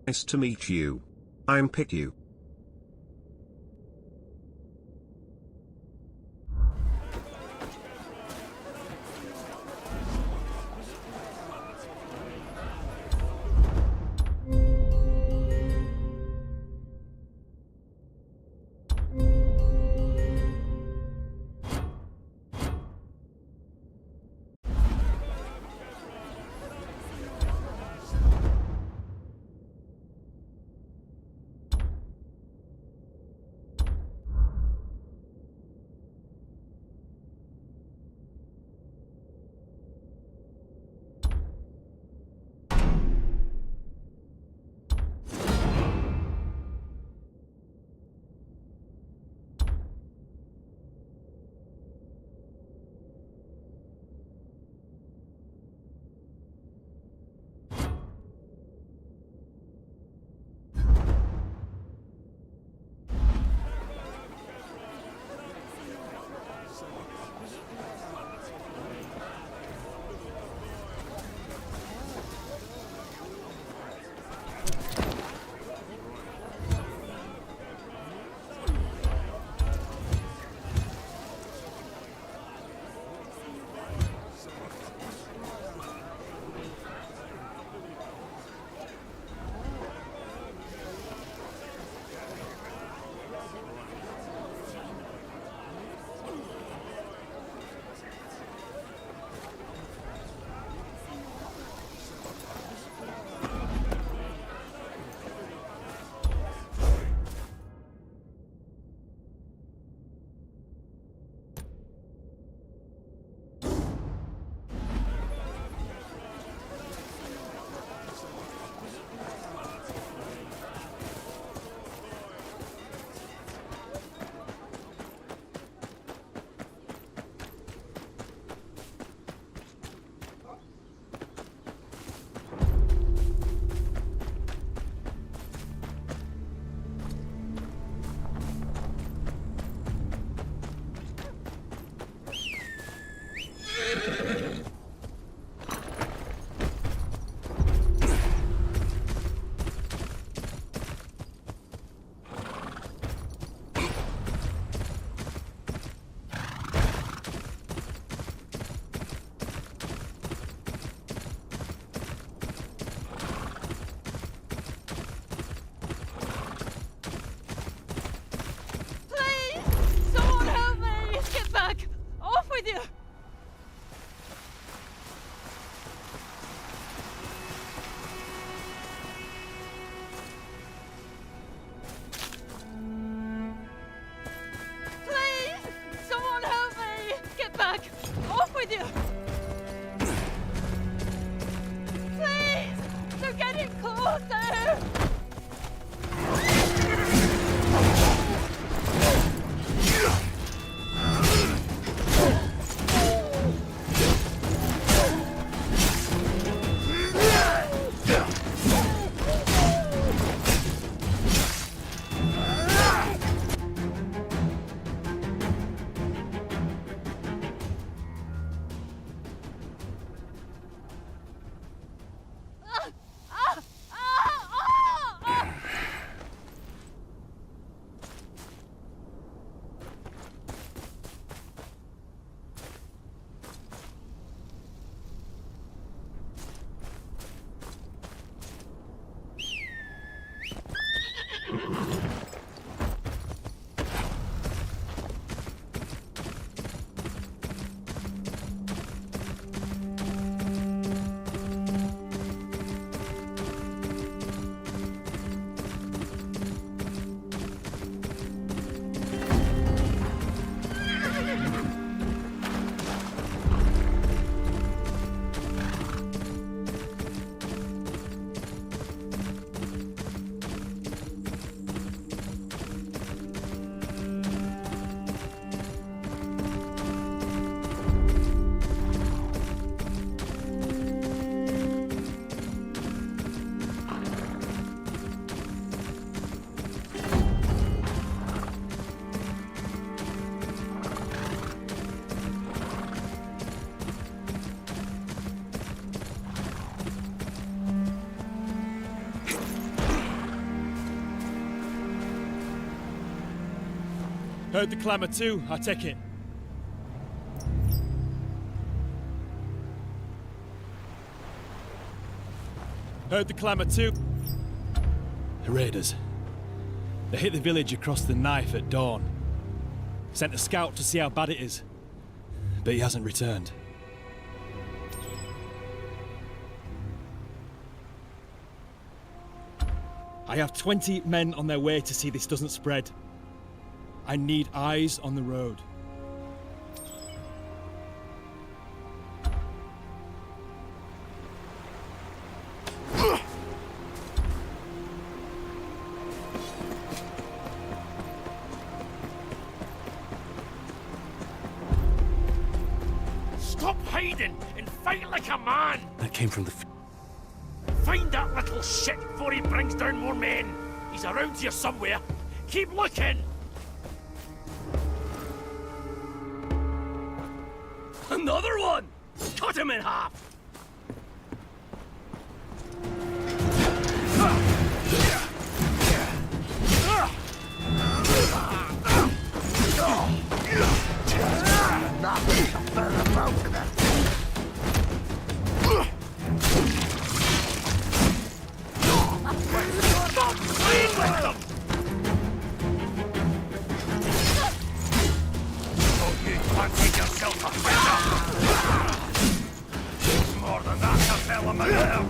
Nice to meet you. I'm Pick-you. Heard the clamour too, I take it. Heard the clamour too. The raiders. They hit the village across the knife at dawn. Sent a scout to see how bad it is. But he hasn't returned. I have 20 men on their way to see this doesn't spread. I need eyes on the road. Stop hiding and fight like a man! That came from the... Find that little shit before he brings down more men! He's around here somewhere. Keep looking! Another one! Cut him in half! Stop playing with them! Oh, you fancy yourself a fighter! There's more than that to tell him about.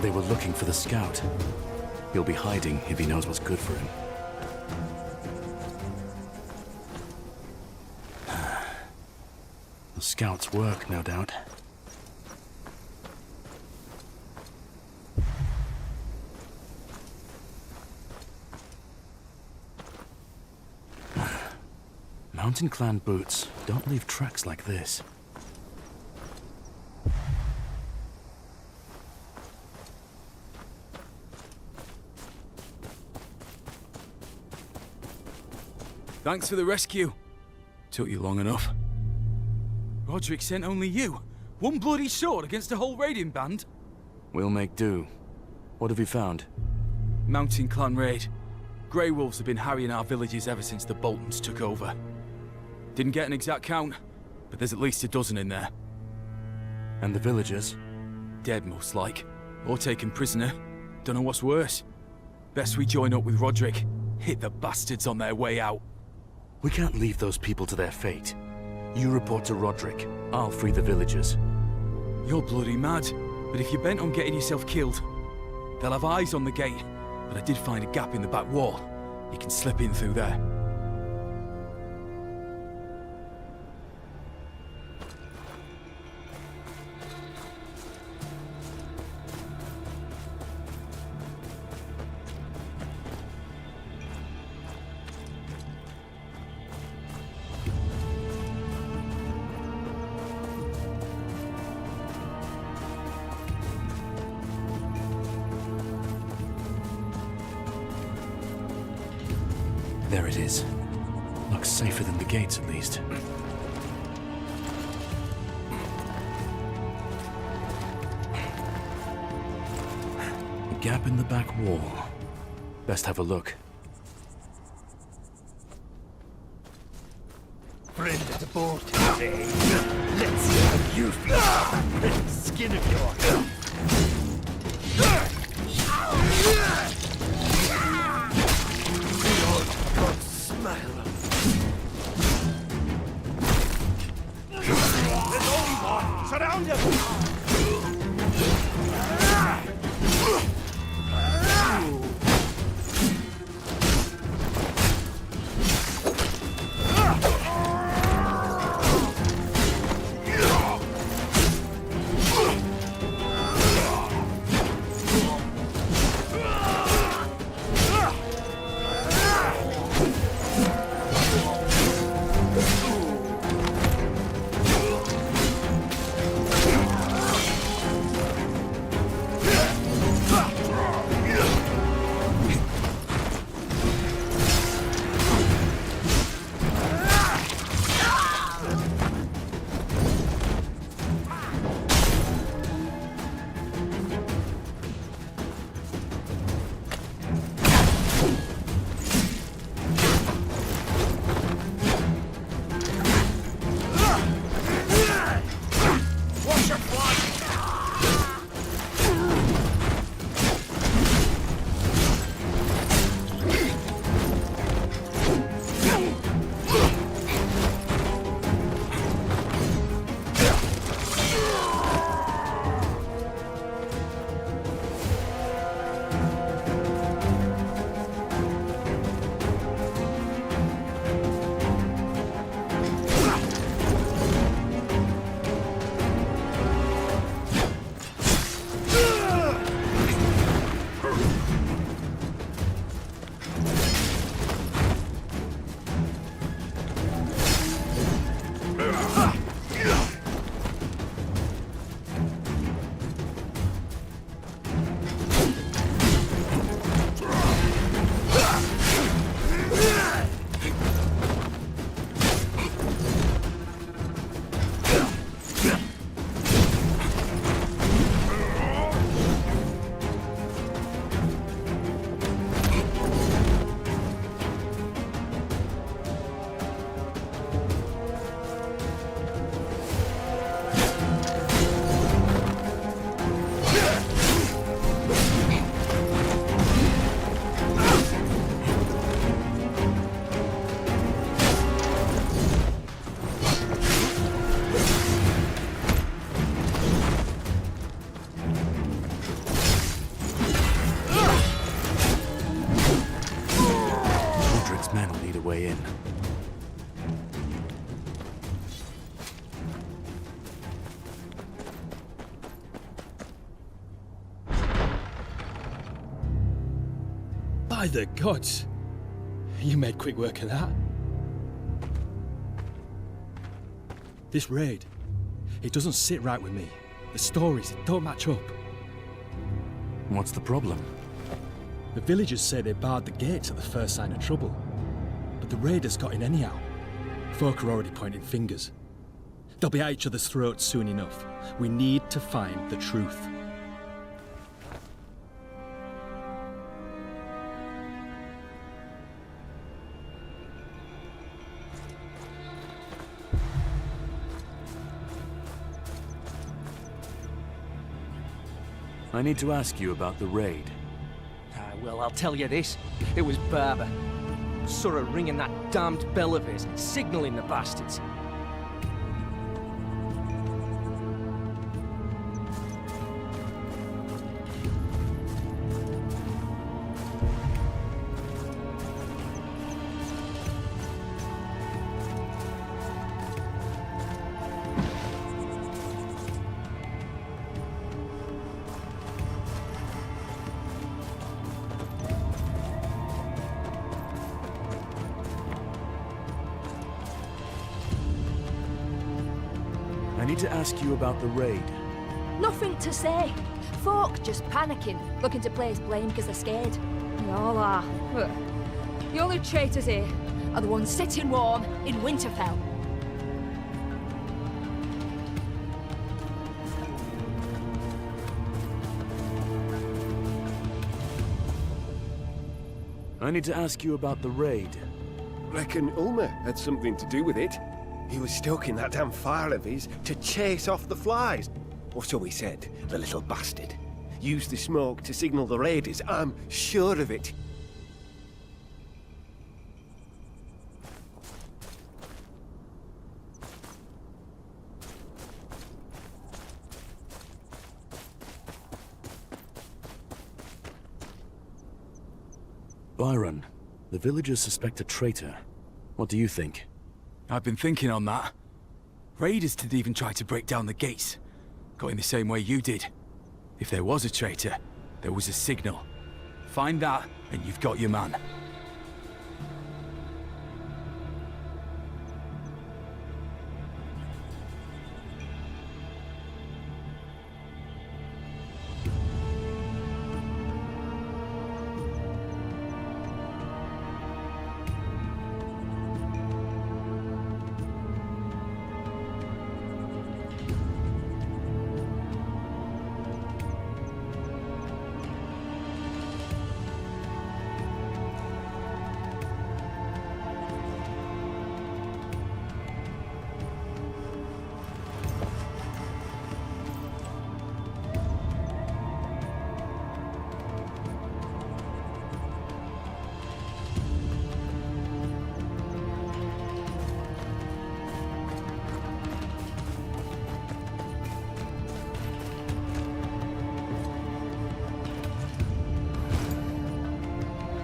They were looking for the scout. He'll be hiding if he knows what's good for him. The scout's work, no doubt. Mountain clan boots don't leave tracks like this. Thanks for the rescue. Took you long enough. Roderick sent only you. One bloody sword against a whole raiding band? We'll make do. What have you found? Mountain clan raid. Grey Wolves have been harrying our villages ever since the Boltons took over. Didn't get an exact count, but there's at least a dozen in there. And the villagers? Dead, most like. Or taken prisoner. Don't know what's worse. Best we join up with Roderick. Hit the bastards on their way out. We can't leave those people to their fate. You report to Roderick. I'll free the villagers. You're bloody mad. But if you're bent on getting yourself killed, they'll have eyes on the gate. But I did find a gap in the back wall. You can slip in through there. There it is. Looks safer than the gates, at least. A gap in the back wall. Best have a look. Friend at the boat today. Let's see how you feel about that skin of yours. Smile. There's only one! Surround him! way in. By the gods! You made quick work of that. This raid, it doesn't sit right with me. The stories don't match up. What's the problem? The villagers say they barred the gates at the first sign of trouble. But The raiders got in anyhow. Folk are already pointing fingers. They'll be at each other's throats soon enough. We need to find the truth. I need to ask you about the raid. Well, I'll tell you this. It was Barber. Saw her ringing that damned bell of his, signalling the bastards. I need to ask you about the raid. Nothing to say. Folk just panicking, looking to place blame because they're scared. They all are. But the only traitors here Are the ones sitting warm in Winterfell. I need to ask you about the raid. Reckon Ulmer had something to do with it. He was stoking that damn fire of his to chase off the flies. Or so he said, the little bastard. Used the smoke to signal the raiders, I'm sure of it. Byron, the villagers suspect a traitor. What do you think? I've been thinking on that. Raiders didn't even try to break down the gates, going the same way you did. If there was a traitor, there was a signal. Find that, and you've got your man.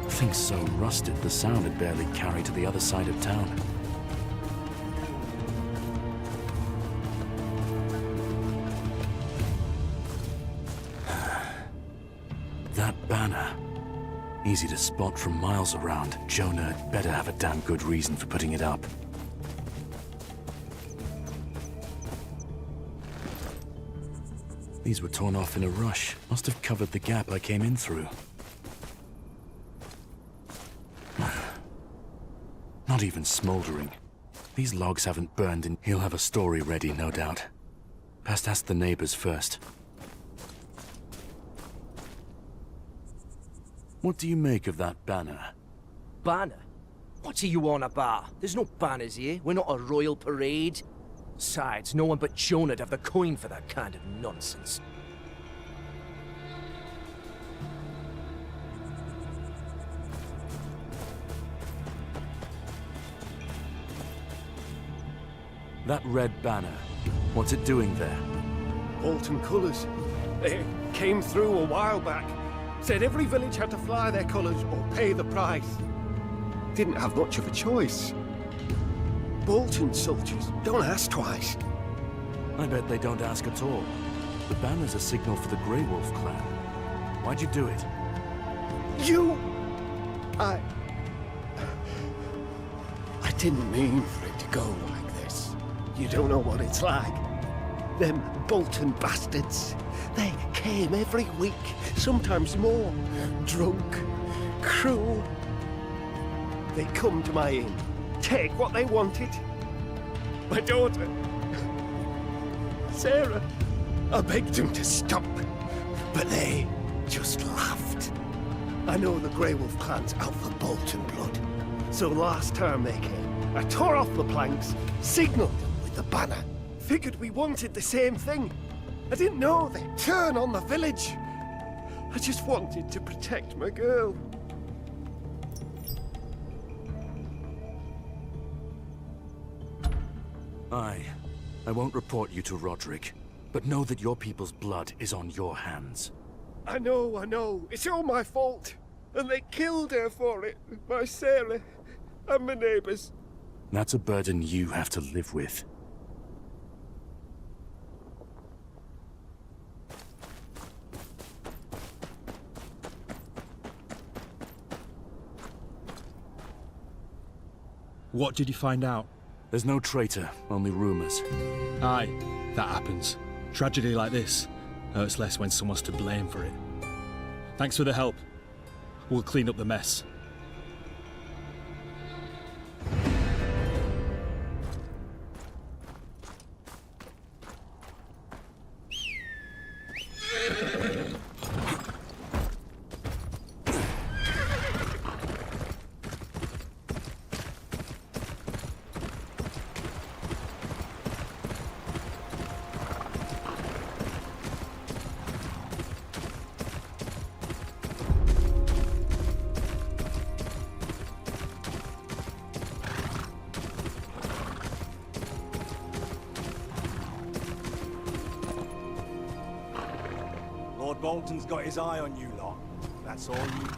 Thing's so rusted, the sound had barely carried to the other side of town. That banner. Easy to spot from miles around. Jonah had better have a damn good reason for putting it up. These were torn off in a rush. Must have covered the gap I came in through. Not even smoldering. These logs haven't burned and he'll have a story ready, no doubt. Best ask the neighbors first. What do you make of that banner? Banner? What are you on about? There's no banners here. We're not a royal parade. Besides, no one but Jonah'd have the coin for that kind of nonsense. That red banner, what's it doing there? Bolton colours. They came through a while back. Said every village had to fly their colours or pay the price. Didn't have much of a choice. Bolton soldiers don't ask twice. I bet they don't ask at all. The banner's a signal for the Grey Wolf clan. Why'd you do it? You... I didn't mean for it to go like this. You don't know what it's like. Them Bolton bastards. They came every week, sometimes more. Drunk, cruel. They come to my inn, take what they wanted. My daughter, Sarah. I begged them to stop, but they just laughed. I know the Grey Wolf clan's out for Bolton blood, so last time they came, I tore off the planks, signalled them with the banner. Figured we wanted the same thing. I didn't know they'd turn on the village. I just wanted to protect my girl. I won't report you to Roderick, but know that your people's blood is on your hands. I know. It's all my fault. And they killed her for it. My Sarah and my neighbours. That's a burden you have to live with. What did you find out? There's no traitor, only rumors. Aye, that happens. Tragedy like this hurts less when someone's to blame for it. Thanks for the help. We'll clean up the mess. Lord Bolton's got his eye on you lot. That's all you need.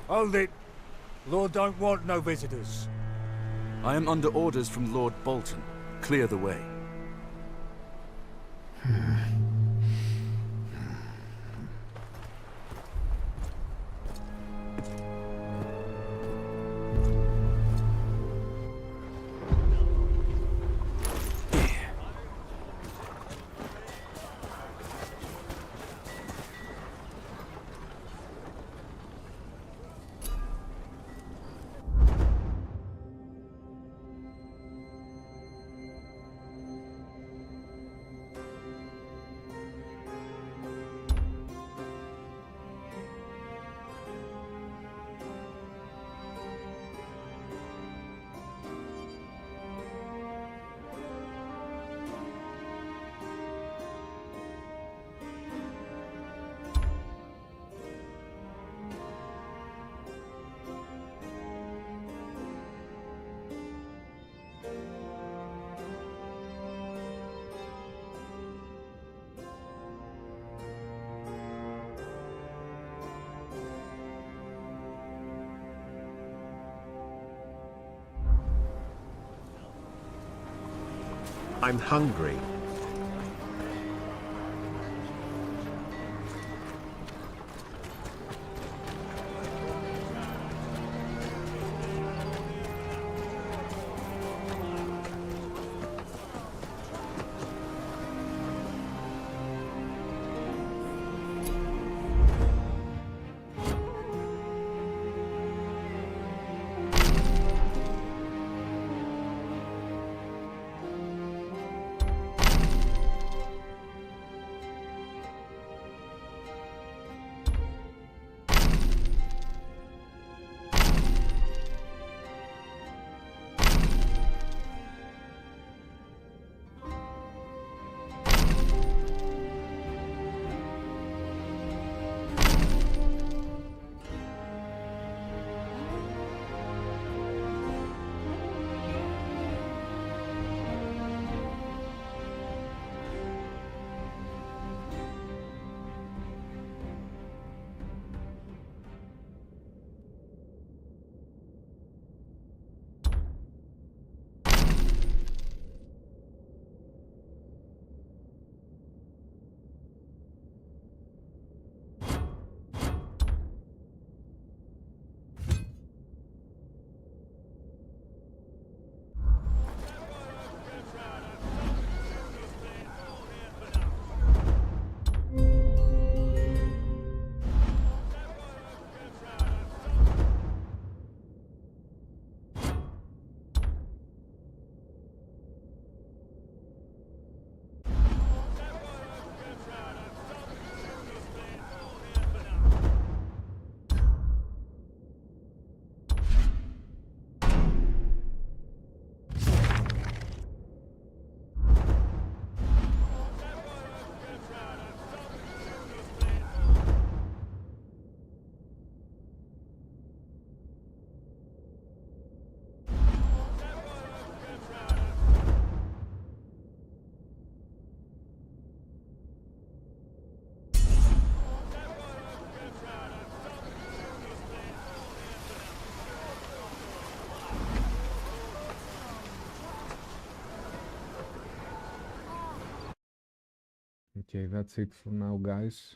Hold it. Lord don't want no visitors. I am under orders from Lord Bolton. Clear the way. I'm hungry. Okay, that's it for now, guys.